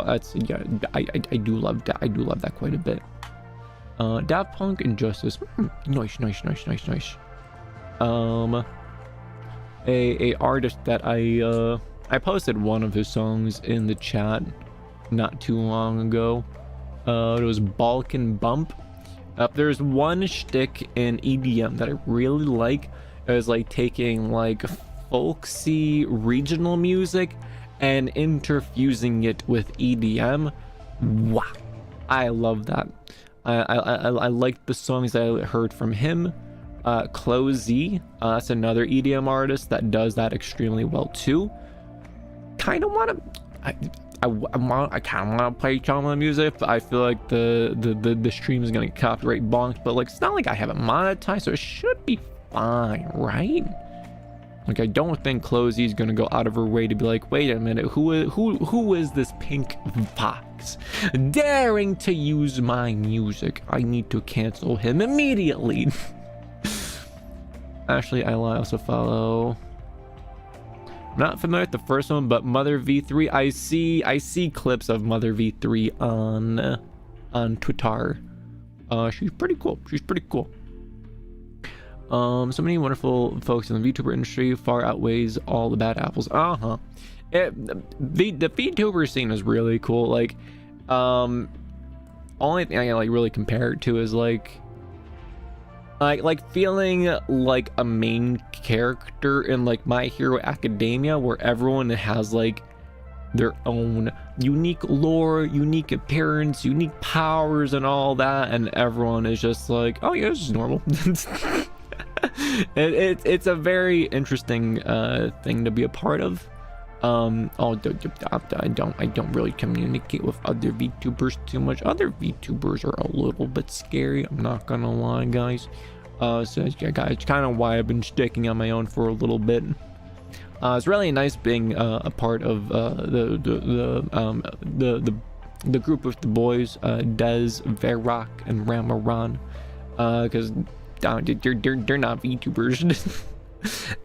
Speaker 1: that's, yeah, I do love that. I do love that quite a bit. Daft Punk Injustice. Nice. A artist that I posted one of his songs in the chat not too long ago. It was Balkan Bump. There's one shtick in EDM that I really like. It was like taking like folksy regional music and interfusing it with EDM. Wow, I love that. I liked the songs that I heard from him. Closey, that's another EDM artist that does that extremely well too. Kind of want to, I kind of want to play some of the music, but I feel like the stream is gonna get copyright bonked. But like, it's not like I have it monetized, so it should be fine, right? Like, I don't think Closey's gonna go out of her way to be like, wait a minute, who is this pink fox daring to use my music? I need to cancel him immediately. Actually, I also follow, I'm not familiar with the first one, but Mother V3. I see clips of Mother V3 on Twitter. She's pretty cool. So many wonderful folks in the VTuber industry, far outweighs all the bad apples. The VTuber scene is really cool. Like, only thing I can like really compare it to is like feeling like a main character in like My Hero Academia, where everyone has like their own unique lore, unique appearance, unique powers, and all that, and everyone is just like, oh yeah, this is normal. It's a very interesting thing to be a part of. I don't really communicate with other VTubers too much. Other VTubers are a little bit scary, I'm not gonna lie, guys. So yeah, guys, it's kind of why I've been sticking on my own for a little bit. It's really nice being a part of the the group of the boys, Dez, Verok, and Ramaran, because they're not VTubers.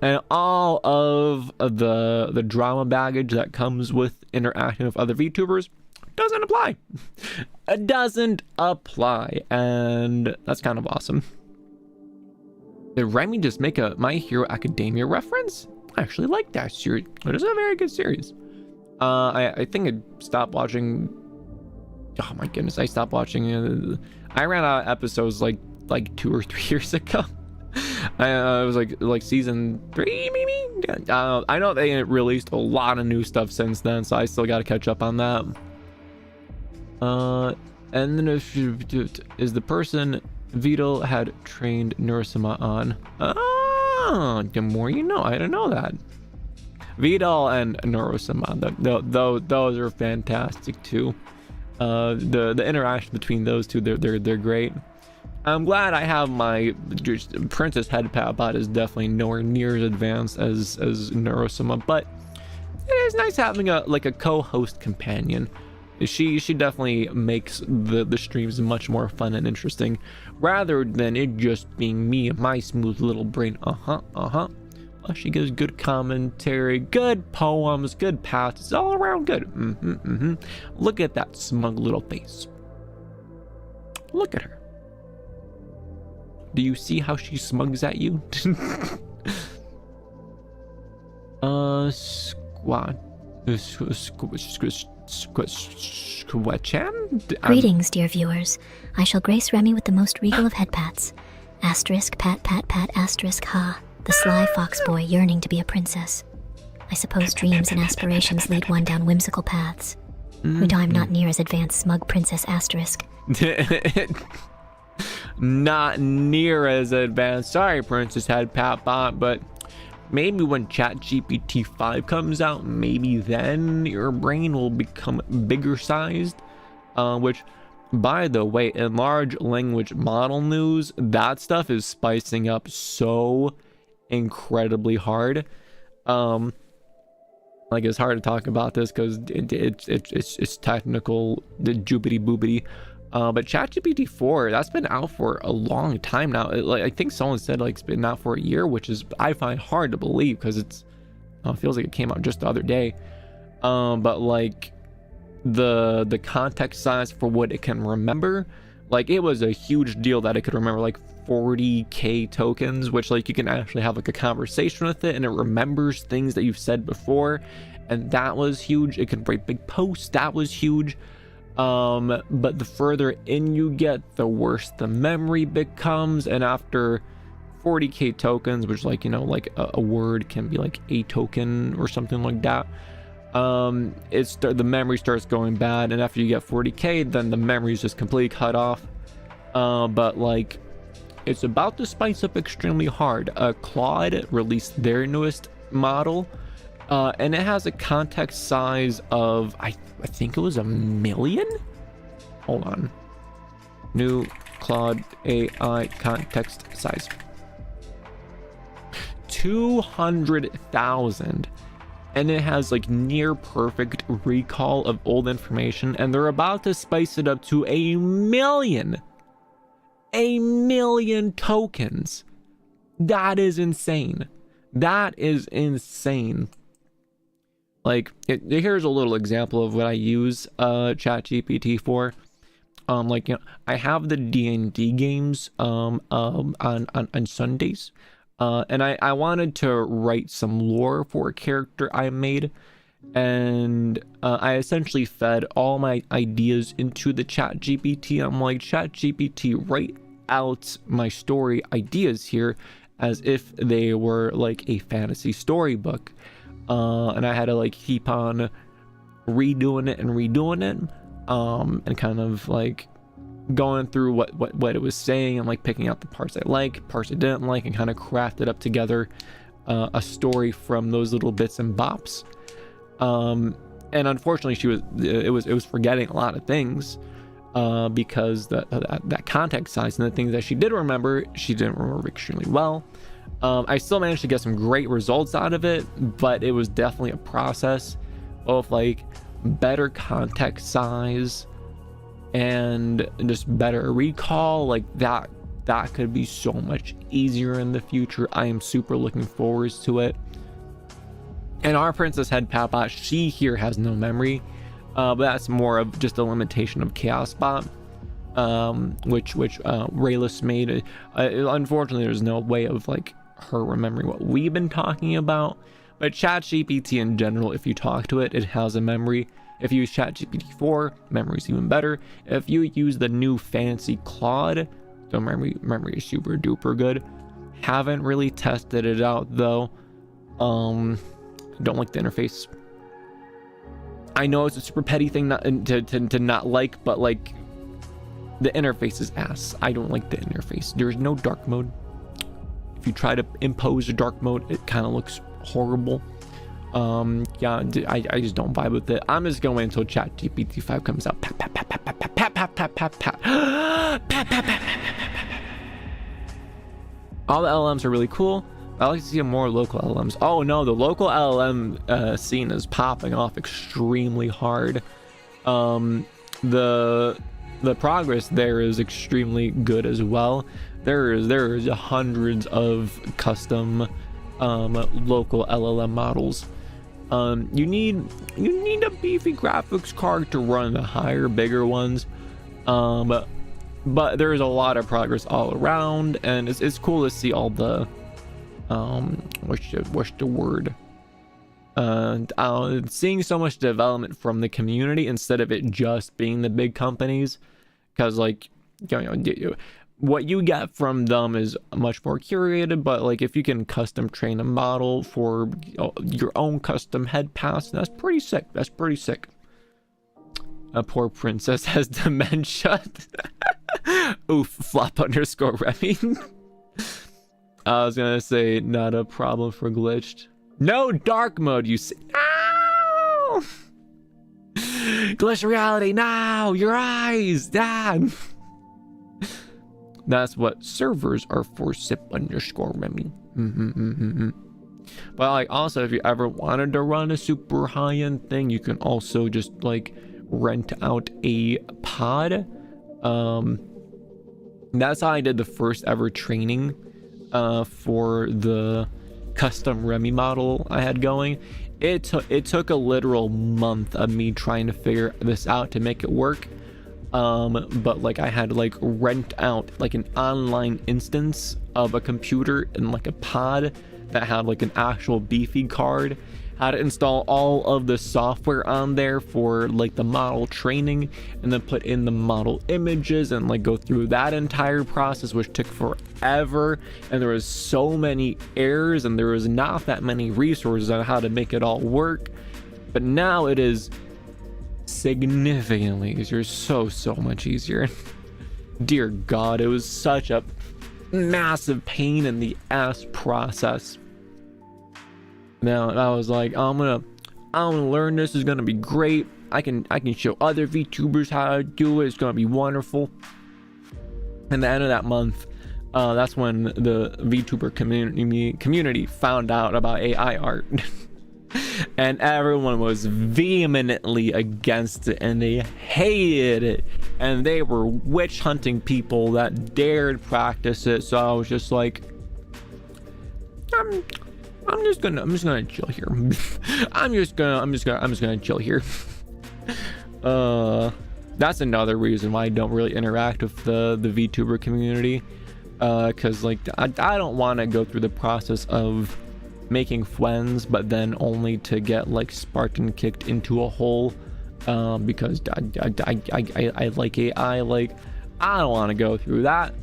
Speaker 1: And all of the drama baggage that comes with interacting with other VTubers doesn't apply. It doesn't apply, and that's kind of awesome. Did Remi just make a My Hero Academia reference? I actually like that series. It is a very good series. I think I stopped watching. Oh my goodness, I stopped watching. I ran out of episodes like 2 or 3 years ago. It was like season 3 maybe. I know they released a lot of new stuff since then, so I still got to catch up on that. And then is the person Vidal had trained Neurosima on. Oh, the more you know. I didn't know that. Vidal and Neurosima, those are fantastic too. The interaction between those two, they're great. I'm glad I have my Princess Headpat bot is definitely nowhere near as advanced as Neurosima, but it is nice having a co-host companion. She definitely makes the streams much more fun and interesting, rather than it just being me and my smooth little brain. Well, she gives good commentary, good poems, good paths. It's all around good. Look at that smug little face. Look at her. Do you see how she smugs at you? Squad.
Speaker 2: Greetings, dear viewers. I shall grace Remi with the most regal of headpats. Asterisk pat pat pat asterisk ha. The sly fox boy yearning to be a princess. I suppose dreams and aspirations lead one down whimsical paths. Though I'm not near as advanced smug princess asterisk.
Speaker 1: Not near as advanced. Sorry, Princess Headpat bot, but maybe when ChatGPT 5 comes out, maybe then your brain will become bigger sized. Which, by the way, in large language model news, that stuff is spicing up so incredibly hard. Like, it's hard to talk about this because it's technical, the jubity boobity. But ChatGPT 4, that's been out for a long time now. I think someone said it's been out for a year, which is I find hard to believe because it feels like it came out just the other day. But like the context size for what it can remember, like it was a huge deal that it could remember like 40k tokens, which like you can actually have like a conversation with it and it remembers things that you've said before, and that was huge. It can write big posts, that was huge. But the further in you get, the worse the memory becomes, and after 40k tokens, which like a word can be like a token or something like that, the memory starts going bad, and after you get 40k, then the memory is just completely cut off. But like it's about to spice up extremely hard. Claude released their newest model, and it has a context size of I think it was 1 million. Hold on. New Claude AI context size 200,000, and it has like near perfect recall of old information, and they're about to spice it up to 1 million. 1 million tokens. That is insane. That is insane. Like, here's a little example of what I use ChatGPT for. I have the D&D games on Sundays, and I wanted to write some lore for a character I made, and I essentially fed all my ideas into the ChatGPT. I'm like, ChatGPT, write out my story ideas here as if they were like a fantasy storybook. And I had to like keep on redoing it, and kind of like going through what it was saying and like picking out the parts I like, parts I didn't like, and kind of crafted up together a story from those little bits and bops. And unfortunately, it was forgetting a lot of things because that context size and the things that she did remember, she didn't remember extremely well. I still managed to get some great results out of it, but it was definitely a process, both like better context size and just better recall, like that could be so much easier in the future. I am super looking forward to it. And our Princess Headpat bot, she here has no memory, but that's more of just a limitation of Chaos Bot, which Rayless made. Unfortunately, there's no way of like her remembering what we've been talking about. But ChatGPT in general, if you talk to it, it has a memory. If you use ChatGPT 4, memory's even better. If you use the new fancy Claude, the memory is super duper good. Haven't really tested it out though. Don't like the interface. I know it's a super petty thing not to not like, but like the interface is ass. I don't like the interface. There's no dark mode. If you try to impose a dark mode, it kind of looks horrible. Yeah, I just don't vibe with it. I'm just gonna wait until ChatGPT 5 comes out. All the LLMs are really cool. I like to see more local LLMs. Oh no, the local LLM scene is popping off extremely hard. The progress there is extremely good as well. There is hundreds of custom local LLM models. You need a beefy graphics card to run the higher, bigger ones. But there's a lot of progress all around, and it's cool to see all the what's the word? Seeing so much development from the community instead of it just being the big companies, because like what you get from them is much more curated. But like if you can custom train a model for your own custom Headpats, that's pretty sick. That's pretty sick. A poor princess has dementia. Oof, flop underscore Remi. I was gonna say not a problem for glitched. No dark mode, you see. Ow! Glitch reality now. Your eyes. Damn. That's what servers are for. Sip underscore Remi. But like also, if you ever wanted to run a super high-end thing, you can also just like rent out a pod. That's how I did the first ever training for the custom Remi model I had going. It took a literal month of me trying to figure this out to make it work. But like I had to like rent out like an online instance of a computer and like a pod that had like an actual beefy card. How to install all of the software on there for like the model training, and then put in the model images and like go through that entire process, which took forever, and there was so many errors and there was not that many resources on how to make it all work. But now it is significantly easier, so much easier. Dear God, it was such a massive pain in the ass process. Now I was like, I'm gonna learn this. Is gonna be great. I can show other VTubers how to do it. It's gonna be wonderful. And the end of that month, that's when the VTuber community found out about AI art. And everyone was vehemently against it, and they hated it, and they were witch hunting people that dared practice it. So I was just like, I'm just gonna chill here. I'm just gonna chill here. That's another reason why I don't really interact with the VTuber community, because like I don't want to go through the process of making friends, but then only to get like Spartan kicked into a hole, because I like AI. Like I don't want to go through that.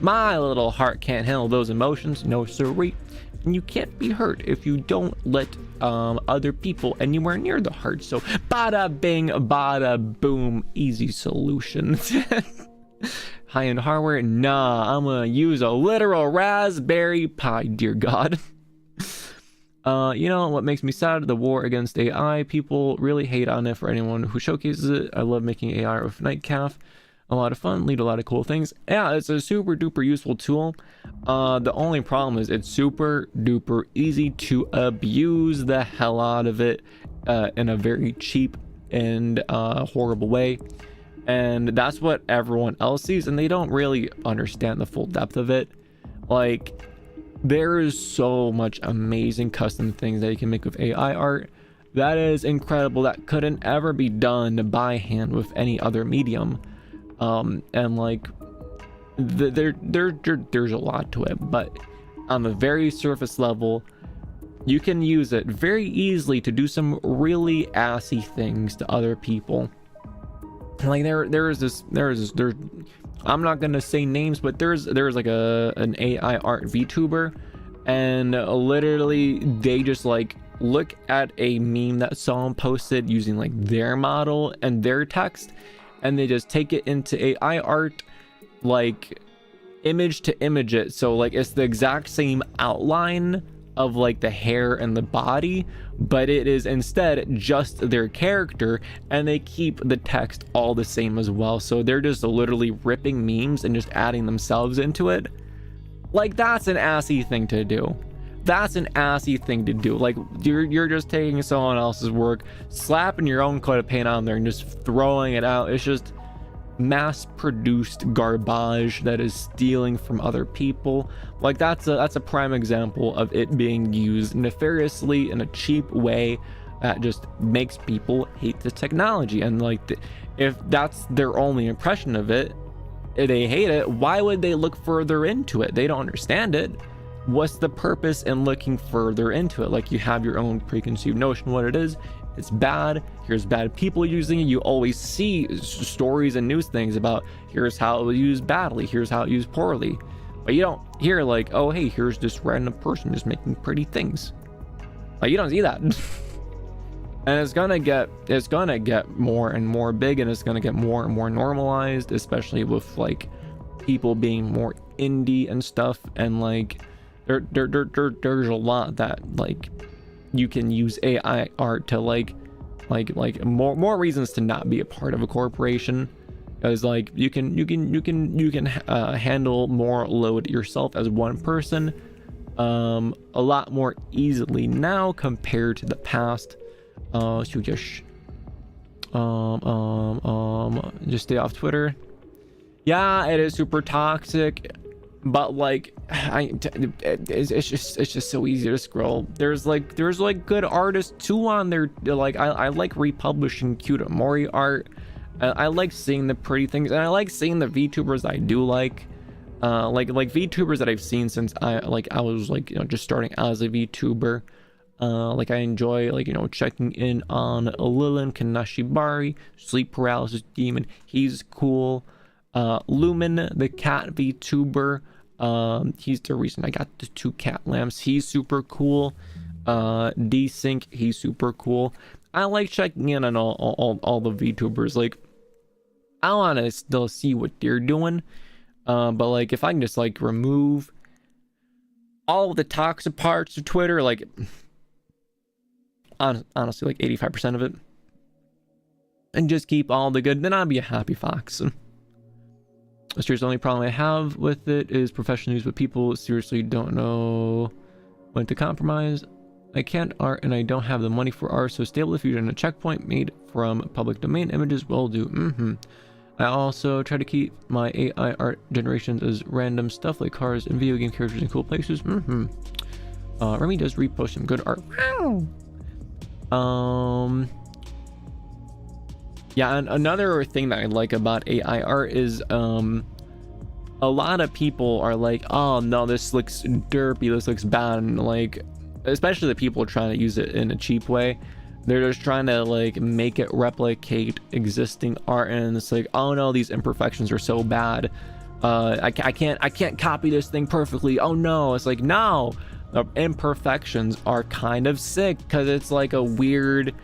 Speaker 1: My little heart can't handle those emotions. No siree. And you can't be hurt if you don't let other people anywhere near the heart. So bada bing, bada boom, easy solution. High-end hardware? Nah, I'm gonna use a literal Raspberry Pi, dear God. You know what makes me sad? The war against AI. People really hate on it for anyone who showcases it. I love making AI with Nightcalf. A lot of fun, lead a lot of cool things. Yeah, it's a super duper useful tool. The only problem is it's super duper easy to abuse the hell out of it in a very cheap and horrible way, and that's what everyone else sees, and they don't really understand the full depth of it. Like, there is so much amazing custom things that you can make with AI art that is incredible, that couldn't ever be done by hand with any other medium. And like there's a lot to it, but on the very surface level, you can use it very easily to do some really assy things to other people. Like there's I'm not gonna say names, but there's like an AI art VTuber, and literally they just like look at a meme that someone posted using like their model and their text, and they just take it into AI art, like image to image it, so like it's the exact same outline of like the hair and the body, but it is instead just their character, and they keep the text all the same as well. So they're just literally ripping memes and just adding themselves into it. Like, that's an assy thing to do. That's an assy thing to do. Like, you're just taking someone else's work, slapping your own coat of paint on there and just throwing it out. It's just mass-produced garbage that is stealing from other people. Like, that's a prime example of it being used nefariously in a cheap way that just makes people hate the technology. And like, if that's their only impression of it, if they hate it, why would they look further into it? They don't understand it. What's the purpose in looking further into it? Like, you have your own preconceived notion of what it is. It's bad. Here's bad people using it. You always see stories and news things about here's how it was used badly, here's how it used poorly, but you don't hear like, oh hey, here's this random person just making pretty things. Like, you don't see that. And it's gonna get more and more big, and it's gonna get more and more normalized, especially with like people being more indie and stuff. And like there's a lot that like you can use AI art to like more reasons to not be a part of a corporation, because like you can handle more load yourself as one person a lot more easily now compared to the past. So just stay off Twitter. Yeah, it is super toxic, but like it's just so easy to scroll. There's like good artists too on there. Like I like republishing cute Mori art. I like seeing the pretty things, and I like seeing the VTubers I do like VTubers that I've seen since I was like, you know, just starting as a VTuber. Like I enjoy like, you know, checking in on Lilin Kanashibari, Sleep Paralysis Demon. He's cool. Lumen, the cat VTuber. He's the reason I got the 2 cat lamps. He's super cool. Desync, he's super cool. I like checking in on all the VTubers. Like, I want to still see what they're doing. But like, if I can just like remove all the toxic parts of Twitter, like honestly like 85% of it, and just keep all the good, then I'll be a happy fox. Seriously, the only problem I have with it is professional news, but people seriously don't know when to compromise. I can't art and I don't have the money for art, so Stable Diffusion, a checkpoint made from public domain images will do. I also try to keep my AI art generations as random stuff like cars and video game characters in cool places. Remi does repost some good art. Yeah, and another thing that I like about AI art is a lot of people are like, oh no, this looks derpy, this looks bad, and like, especially the people trying to use it in a cheap way, they're just trying to like make it replicate existing art, and it's like, oh no, these imperfections are so bad, I can't copy this thing perfectly, oh no. It's like, no, the imperfections are kind of sick, because it's like a weird,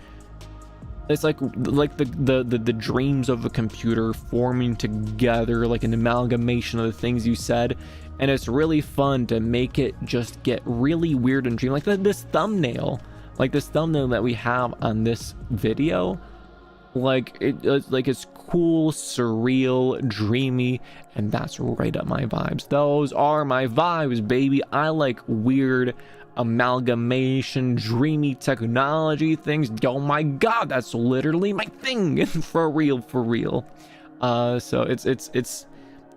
Speaker 1: it's like the dreams of a computer forming together, like an amalgamation of the things you said, and it's really fun to make it just get really weird and dream. Like this thumbnail that we have on this video, like it's cool, surreal, dreamy, and that's right up my vibes. Those are my vibes, baby. I like weird, amalgamation, dreamy technology things. Oh my god, that's literally my thing. For real, for real. So it's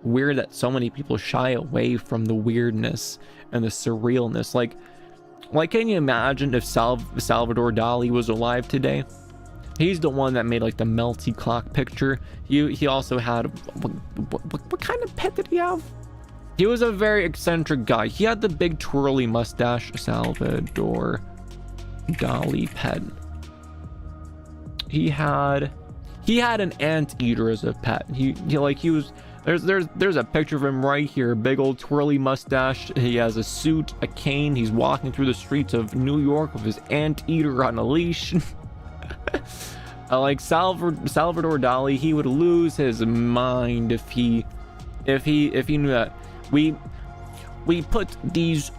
Speaker 1: weird that so many people shy away from the weirdness and the surrealness. Like can you imagine if Salvador Dali was alive today? He's the one that made like the melty clock picture. He also had what kind of pet did he have? He was a very eccentric guy. He had the big twirly mustache. Salvador Dali pet. He had an anteater as a pet. There's a picture of him right here. Big old twirly mustache. He has a suit, a cane. He's walking through the streets of New York with his anteater on a leash. Like Salvador Dali, he would lose his mind if he knew that we put these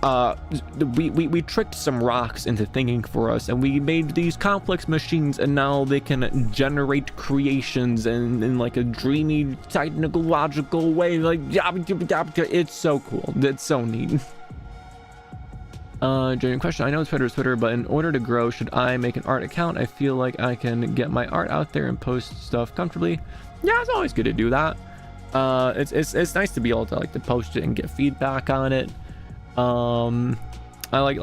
Speaker 1: we tricked some rocks into thinking for us, and we made these complex machines, and now they can generate creations in like a dreamy technological way. Like it's so cool. It's so neat. Genuine question. I know Twitter is Twitter, but in order to grow, should I make an art account? I feel like I can get my art out there and post stuff comfortably. Yeah, it's always good to do that. It's nice to be able to to post it and get feedback on it. I like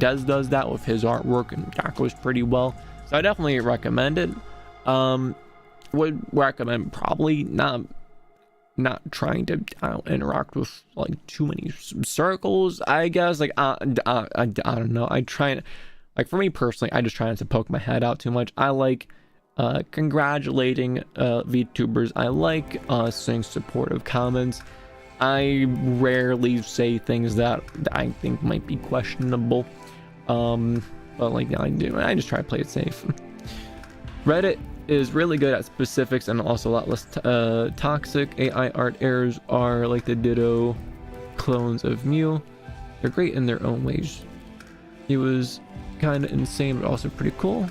Speaker 1: Des does that with his artwork, and that goes pretty well. So I definitely recommend it. Would recommend probably not trying to interact with like too many circles, I guess. I don't know. I try, for me personally, I just try not to poke my head out too much. I like congratulating VTubers. I like saying supportive comments. I rarely say things that I think might be questionable, but I just try to play it safe. Reddit is really good at specifics and also a lot less toxic. AI art errors are like the ditto clones of Mew. They're great in their own ways. It was kind of insane, but also pretty cool.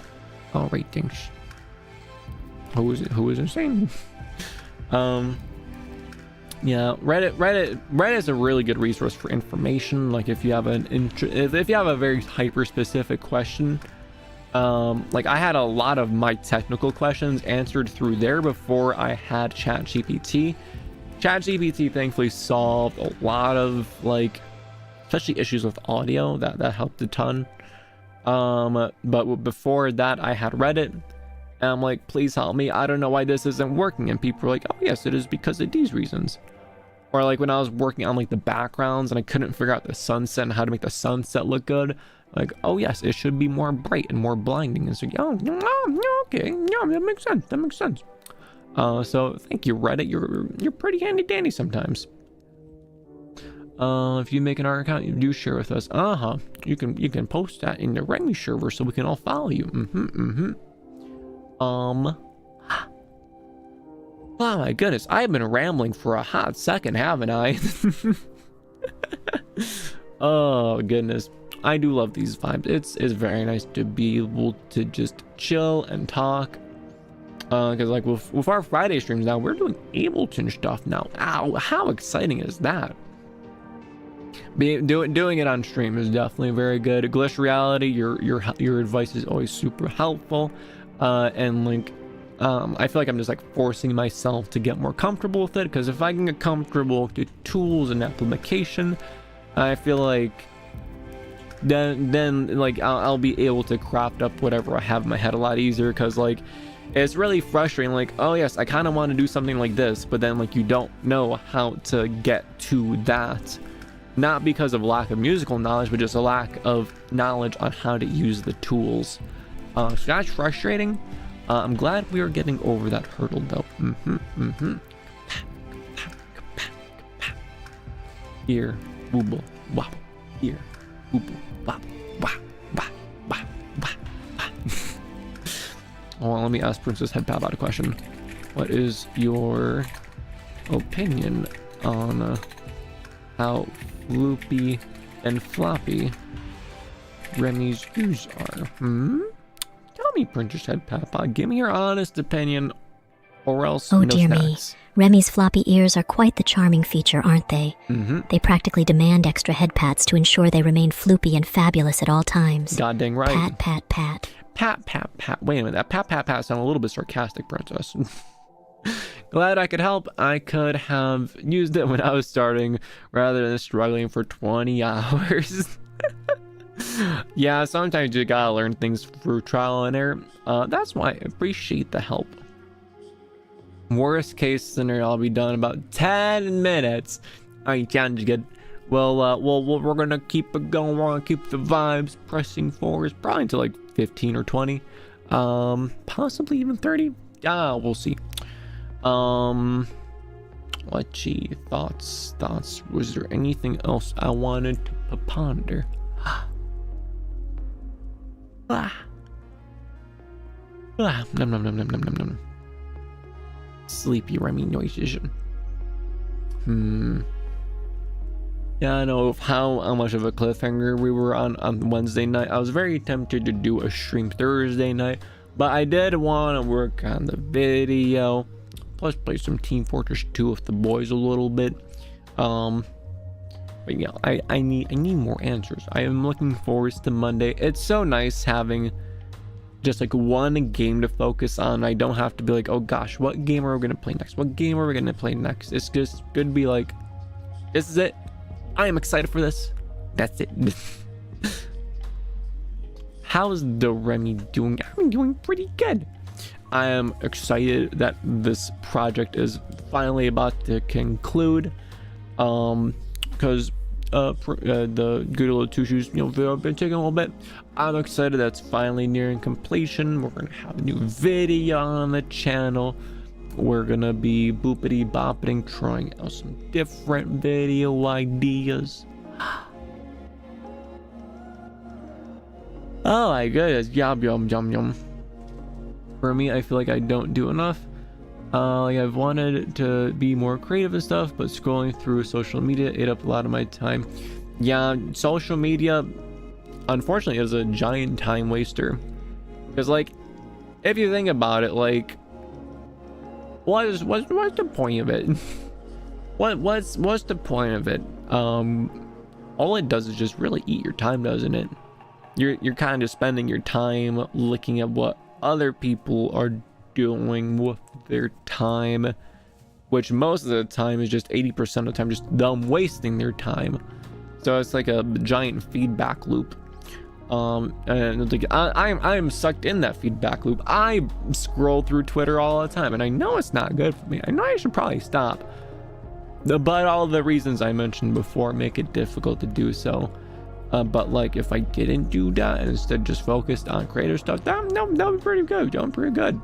Speaker 1: All right, thanks. Who is insane? Yeah, Reddit is a really good resource for information. Like if you have if you have a very hyper specific question, I had a lot of my technical questions answered through there before I had ChatGPT. ChatGPT thankfully solved a lot of especially issues with audio that helped a ton. But before that I had Reddit, and I'm like, please help me, I don't know why this isn't working, and people were like, oh yes, it is because of these reasons. Or when I was working on the backgrounds and I couldn't figure out the sunset and how to make the sunset look good, oh yes, it should be more bright and more blinding. And so okay, yeah, that makes sense. So thank you, Reddit. You're pretty handy dandy sometimes. If you make an art account, you do share with us. You can post that in the Remi server so we can all follow you. Oh my goodness, I've been rambling for a hot second, haven't I? Oh goodness, I do love these vibes. It's very nice to be able to just chill and talk. Because with our Friday streams now, we're doing Ableton stuff now. Ow, how exciting is that? Doing it on stream is definitely very good. Glitch Reality, your advice is always super helpful. And I feel like I'm just forcing myself to get more comfortable with it, because if I can get comfortable with the tools and application, I feel like then I'll be able to craft up whatever I have in my head a lot easier. Because it's really frustrating, oh yes, I kind of want to do something like this, but then you don't know how to get to that, not because of lack of musical knowledge, but just a lack of knowledge on how to use the tools. So that's frustrating. I'm glad we are getting over that hurdle though. Here, booble, wop. Here, booble, wop, wah, wah, wah, wah, wah. Oh, let me ask Princess Headpat about a question. What is your opinion on how loopy and floppy Remi's views are? Tell me, Princess Headpat, give me your honest opinion or else
Speaker 2: Oh
Speaker 1: no
Speaker 2: dear
Speaker 1: snacks.
Speaker 2: me. Remi's floppy ears are quite the charming feature, aren't they?
Speaker 1: Mm-hmm.
Speaker 2: They practically demand extra headpats to ensure they remain floopy and fabulous at all times.
Speaker 1: God dang right.
Speaker 2: Pat, pat, pat.
Speaker 1: Pat, pat, pat. Wait a minute. That pat, pat, pat sounded a little bit sarcastic, princess. Glad I could help. I could have used it when I was starting rather than struggling for 20 hours. Yeah, sometimes you gotta learn things through trial and error. That's why I appreciate the help. Worst case scenario, I'll be done in about 10 minutes. I sounds good. Well, we're gonna keep it going. We're gonna keep the vibes pressing forward, probably until like 15 or 20, possibly even 30. We'll see. Let's see. Thoughts. Was there anything else I wanted to ponder? Nom. Sleepy Remi noises. Yeah, I know how much of a cliffhanger we were on Wednesday night. I was very tempted to do a stream Thursday night, but I did want to work on the video, plus play some Team Fortress 2 with the boys a little bit. But yeah, I need more answers. I am looking forward to Monday. It's so nice having just like one game to focus on. I don't have to be like, oh gosh, what game are we gonna play next? What game are we gonna play next? It's just good to be like, this is it. I am excited for this. That's it. How's the Remi doing? I'm doing pretty good. I am excited that this project is finally about to conclude. Because the good old two shoes, video have been taking a little bit. I'm excited that's finally nearing completion. We're gonna have a new video on the channel. We're gonna be boopity bopping, trying out some different video ideas. Oh my goodness, yum. For me, I feel like I don't do enough. Like I've wanted to be more creative and stuff, but scrolling through social media ate up a lot of my time. Yeah, social media, unfortunately, is a giant time waster. Because like, if you think about it, like, what's the point of it? what's the point of it? All it does is just really eat your time, doesn't it? You're kind of spending your time looking at what other people are doing with their time, which most of the time is just 80% of the time just them wasting their time. So it's like a giant feedback loop. And like I'm sucked in that feedback loop. I scroll through Twitter all the time, and I know it's not good for me. I know I should probably stop, but all the reasons I mentioned before make it difficult to do so. But like if I didn't do that and instead just focused on creative stuff, that would be pretty good. Doing pretty good.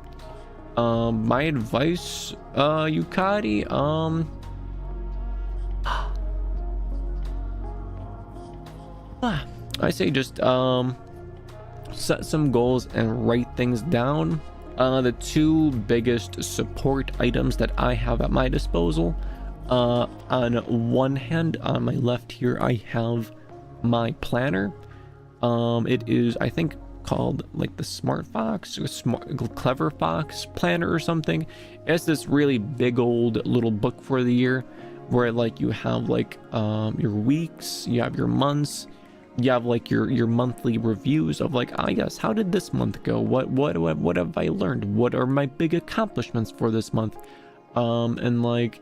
Speaker 1: My advice, Yukari, I say just set some goals and write things down. The two biggest support items that I have at my disposal, on one hand, on my left here, I have my planner. It is, I think, called like the Smart Fox or Clever Fox planner or something. It's this really big old little book for the year where like you have like your weeks, you have your months, you have like your monthly reviews of like, yes, how did this month go? What have I learned? What are my big accomplishments for this month? And like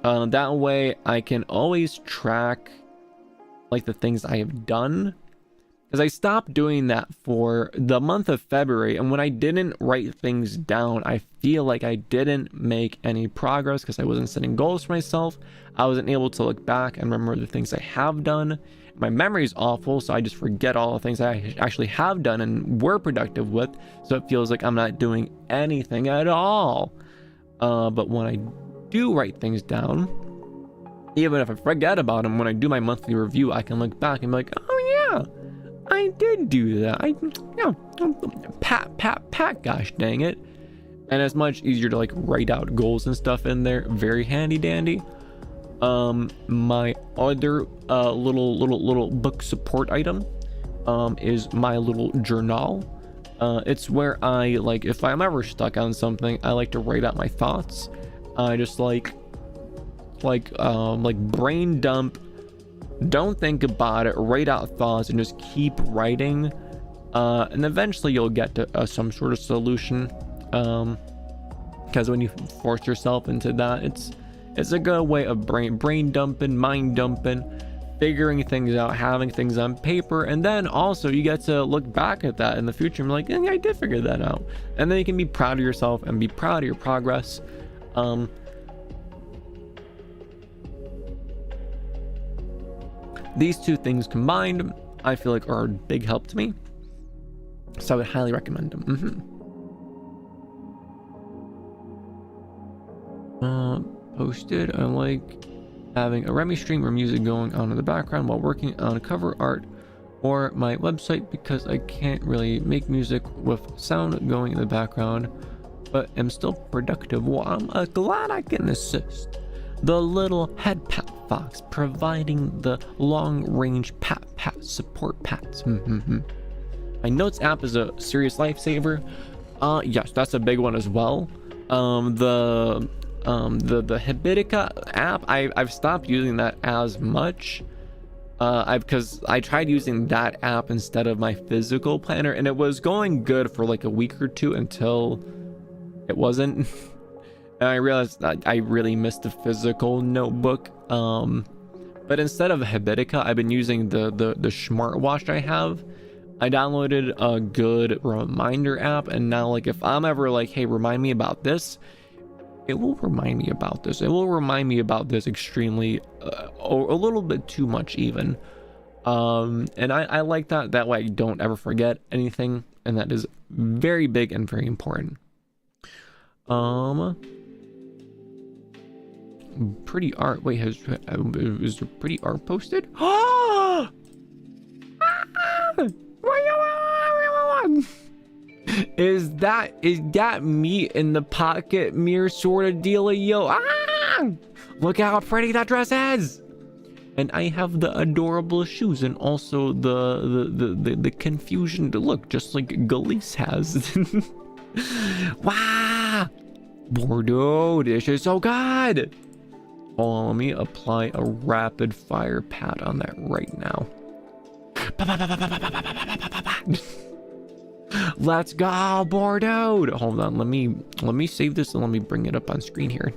Speaker 1: that way I can always track like the things I have done, because I stopped doing that for the month of February, and when I didn't write things down, I feel like I didn't make any progress because I wasn't setting goals for myself. I wasn't able to look back and remember the things I have done. My memory is awful, so I just forget all the things I actually have done and were productive with, so it feels like I'm not doing anything at all. But when I do write things down, even if I forget about them, when I do my monthly review, I can look back and be like, oh yeah, I did do that. Pat, gosh dang it. And it's much easier to like write out goals and stuff in there. Very handy dandy. My other little book support item is my little journal. It's where I like, if I'm ever stuck on something, I like to write out my thoughts. I just like brain dump. Don't think about it, write out thoughts and just keep writing, and eventually you'll get to some sort of solution, because when you force yourself into that, it's a good way of brain dumping, mind dumping, figuring things out, having things on paper, and then also you get to look back at that in the future and be like, yeah, I did figure that out, and then you can be proud of yourself and be proud of your progress. These two things combined, I feel like, are a big help to me, so I would highly recommend them. Posted, I like having a Remi stream or music going on in the background while working on cover art or my website, because I can't really make music with sound going in the background, but am still productive. Well, I'm glad I can assist. The little Headpat Fox, providing the long-range pat support pats. My notes app is a serious lifesaver. Yes, that's a big one as well. The Habitica app, I've stopped using that as much. Because I tried using that app instead of my physical planner, and it was going good for like a week or two until it wasn't. And I realized that I really missed the physical notebook. But instead of Habitica, I've been using the smartwatch I have. I downloaded a good reminder app, and now like if I'm ever like, hey, remind me about this, it will remind me about this. It will remind me about this extremely, or a little bit too much even. And I like that. That way I don't ever forget anything, and that is very big and very important. Pretty art. Wait, is there pretty art posted? Is that me in the pocket mirror sort of dealio? Look how pretty that dress is. And I have the adorable shoes, and also the confusion to look just like Galise has. Wow, Bordeaux, this is so good. Oh, let me apply a rapid fire pat on that right now. Let's go, Bordeaux. Hold on, let me save this and let me bring it up on screen here.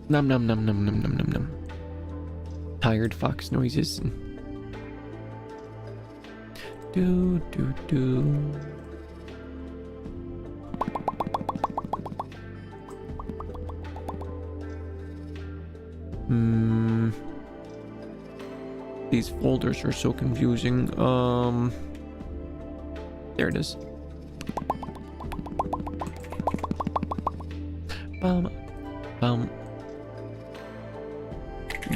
Speaker 1: Num num num num num num num num. Tired fox noises. Do do do. These folders are so confusing. There it is.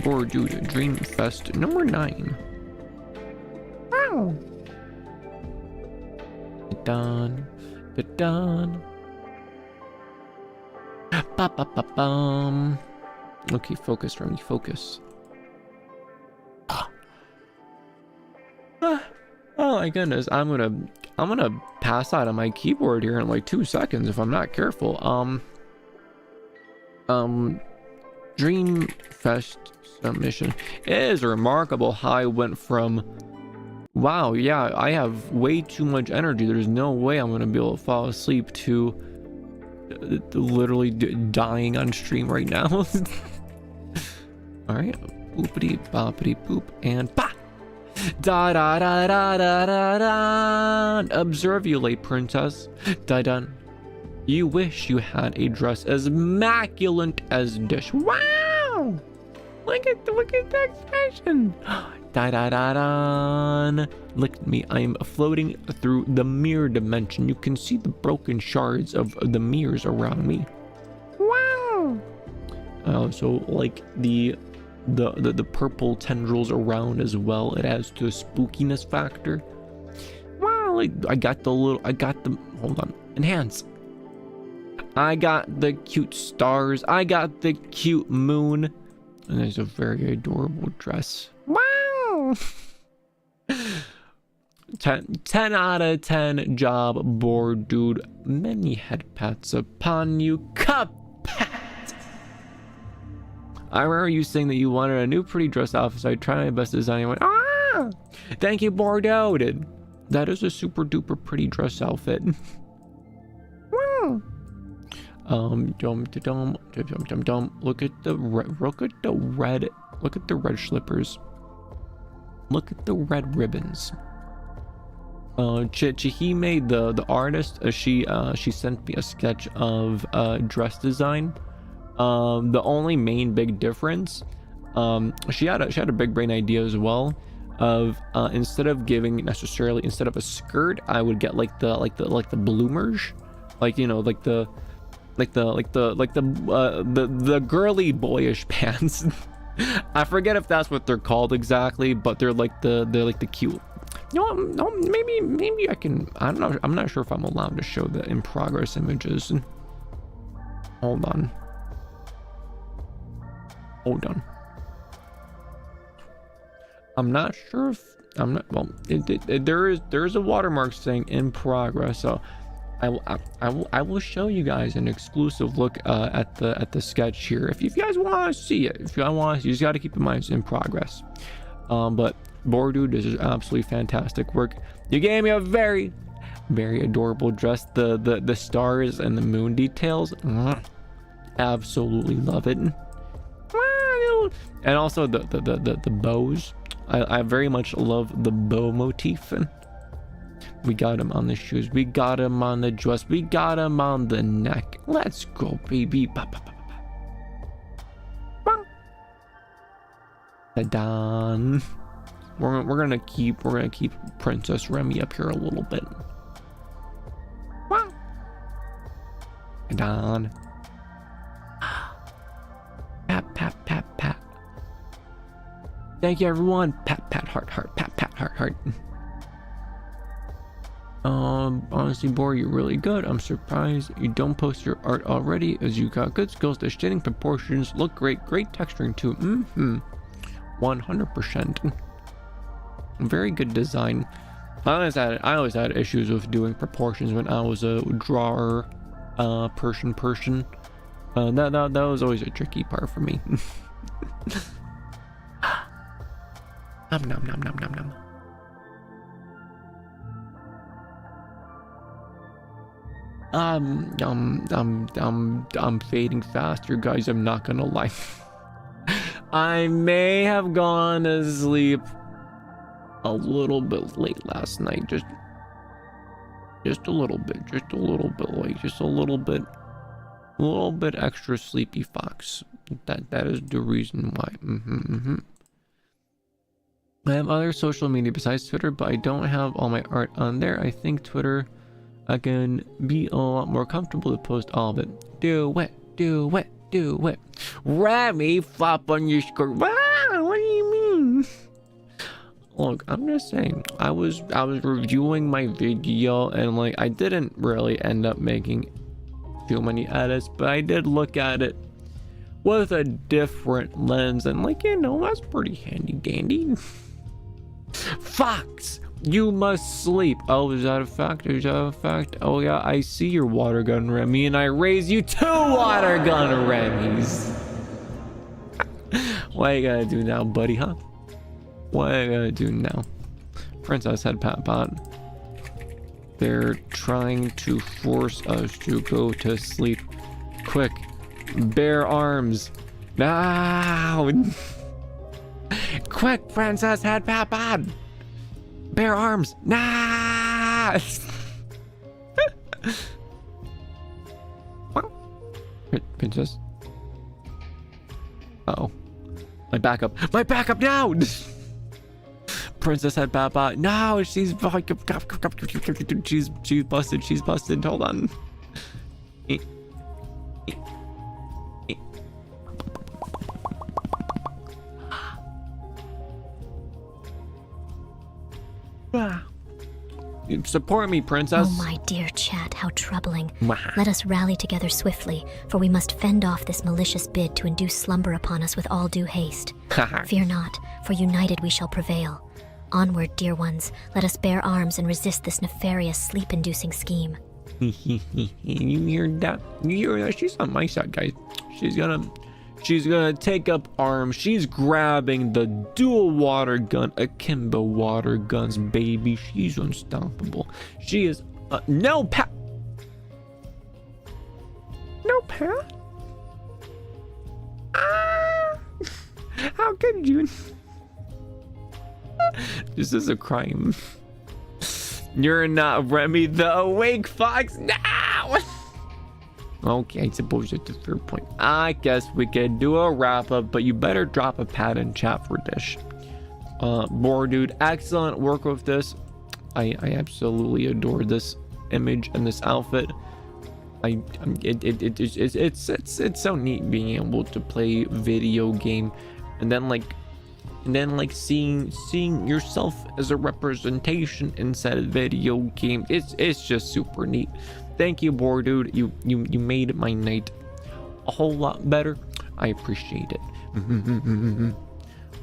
Speaker 1: Bordeaux Dreamfest number 9. Wow. Done. Done. Okay, focus, Remi, focus. Oh my goodness, I'm gonna pass out on my keyboard here in like 2 seconds if I'm not careful. Dreamfest submission. It is remarkable how I went from, wow, yeah, I have way too much energy, there's no way I'm gonna be able to fall asleep, to literally dying on stream right now. All right, boopity boppity boop and bah. Da da da da da da da. Observe you, late princess. Da dun. You wish you had a dress as immaculate as dish. Wow! Look at the expression. Da da da da. Look at me. I am floating through the mirror dimension. You can see the broken shards of the mirrors around me. Wow! So like the purple tendrils around as well, it adds to the spookiness factor. Wow, like I got the hold on, enhance. I got the cute stars. I got the cute moon. And there's a very adorable dress. Wow. 10 out of 10 job board, dude. Many head pats upon you. Cup pat. I remember you saying that you wanted a new pretty dress outfit, so I tried my best to design. I went, ah! Thank you, Bordeaux. That is a super duper pretty dress outfit. Wow. Look at the red slippers. Look at the red ribbons. Chihime, the artist, she sent me a sketch of dress design. The only main big difference, she had a big brain idea as well, of instead of a skirt, I would get like the bloomers, like, you know, like the girly boyish pants. I forget if that's what they're called exactly, but they're like the cute. No, maybe I can. I don't know. I'm not sure if I'm allowed to show the in progress images. Hold on. I'm not sure if well. There is a watermark saying in progress, so I will show you guys an exclusive look at the sketch here. If you guys want to see it, you just got to keep in mind it's in progress. But Bordeaux, this is absolutely fantastic work. You gave me a very, very adorable dress. The stars and the moon details, absolutely love it. And also the bows. I very much love the bow motif. We got him on the shoes. We got him on the dress. We got him on the neck. Let's go, baby. Done. We're gonna keep Princess Remi up here a little bit. Wow. Done. Pat. Thank you, everyone. Pat, heart. Pat, heart. Honestly, Bor, you're really good. I'm surprised you don't post your art already, as you got good skills. The shading proportions look great. Great texturing too. 100%. Very good design. I always had issues with doing proportions when I was a drawer, person. That was always a tricky part for me. Nom. I'm fading faster, guys. I'm not gonna lie. I may have gone to sleep a little bit late last night. Just a little bit late. Just a little bit extra sleepy fox. That is the reason why. I have other social media besides Twitter, but I don't have all my art on there. I think Twitter, I can be a lot more comfortable to post all of it. Do it. Remi, flop on your skirt. Wow, what do you mean? Look, I'm just saying, I was reviewing my video, and like, I didn't really end up making too many edits, but I did look at it with a different lens, and like, you know, that's pretty handy dandy. Fox, you must sleep. Oh, is that a fact? Oh yeah, I see your water gun, Remi, and I raise you 2 water gun Remis. What you gotta do now, buddy, huh? What you gotta do now? Princess Headpat. They're trying to force us to go to sleep. Quick, bare arms. Now. Quick, Princess Headpat. Bare arms. Nah. Princess. Uh-oh. My backup now. Princess Headpat. No, she's busted. Hold on. Support me, princess.
Speaker 2: Oh, my dear chat, how troubling.
Speaker 1: Wah.
Speaker 2: Let us rally together swiftly, for we must fend off this malicious bid to induce slumber upon us with all due haste. Fear not, for united we shall prevail. Onward, dear ones, let us bear arms and resist this nefarious sleep-inducing scheme.
Speaker 1: You hear that? You hear that? She's on my side, guys. She's gonna take up arms. She's grabbing the dual water gun, akimbo water guns, baby. She's unstoppable. She is no pat. No pat. Ah! How could you? This is a crime. You're not Remi the Awake Fox now. Okay, I suppose it's a fair point. I guess we could do a wrap up, but you better drop a pad in chat for Dish. More dude, excellent work with this. I absolutely adore this image and this outfit. It's so neat being able to play video game and then like seeing yourself as a representation inside a video game. It's just super neat. Thank you, boy dude. You made my night a whole lot better. I appreciate it.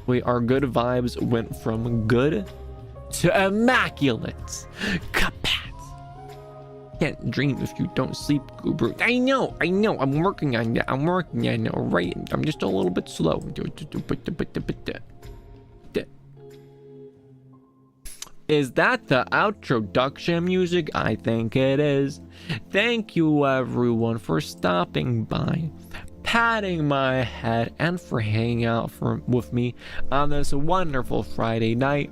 Speaker 1: Wait, our good vibes went from good to immaculate. Headpats. Can't dream if you don't sleep, Goober. I know. I'm working on that. Right? I'm just a little bit slow. Is that the outroduction music? I think it is. Thank you everyone for stopping by, patting my head, and for hanging out with me on this wonderful Friday night.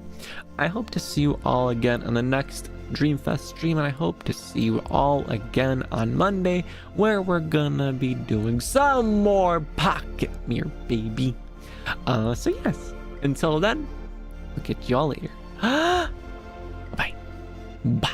Speaker 1: I hope to see you all again on the next Dreamfest stream, and I hope to see you all again on Monday, where we're gonna be doing some more Pocket Mirror, baby. So yes, until then, I'll catch y'all later. Bye.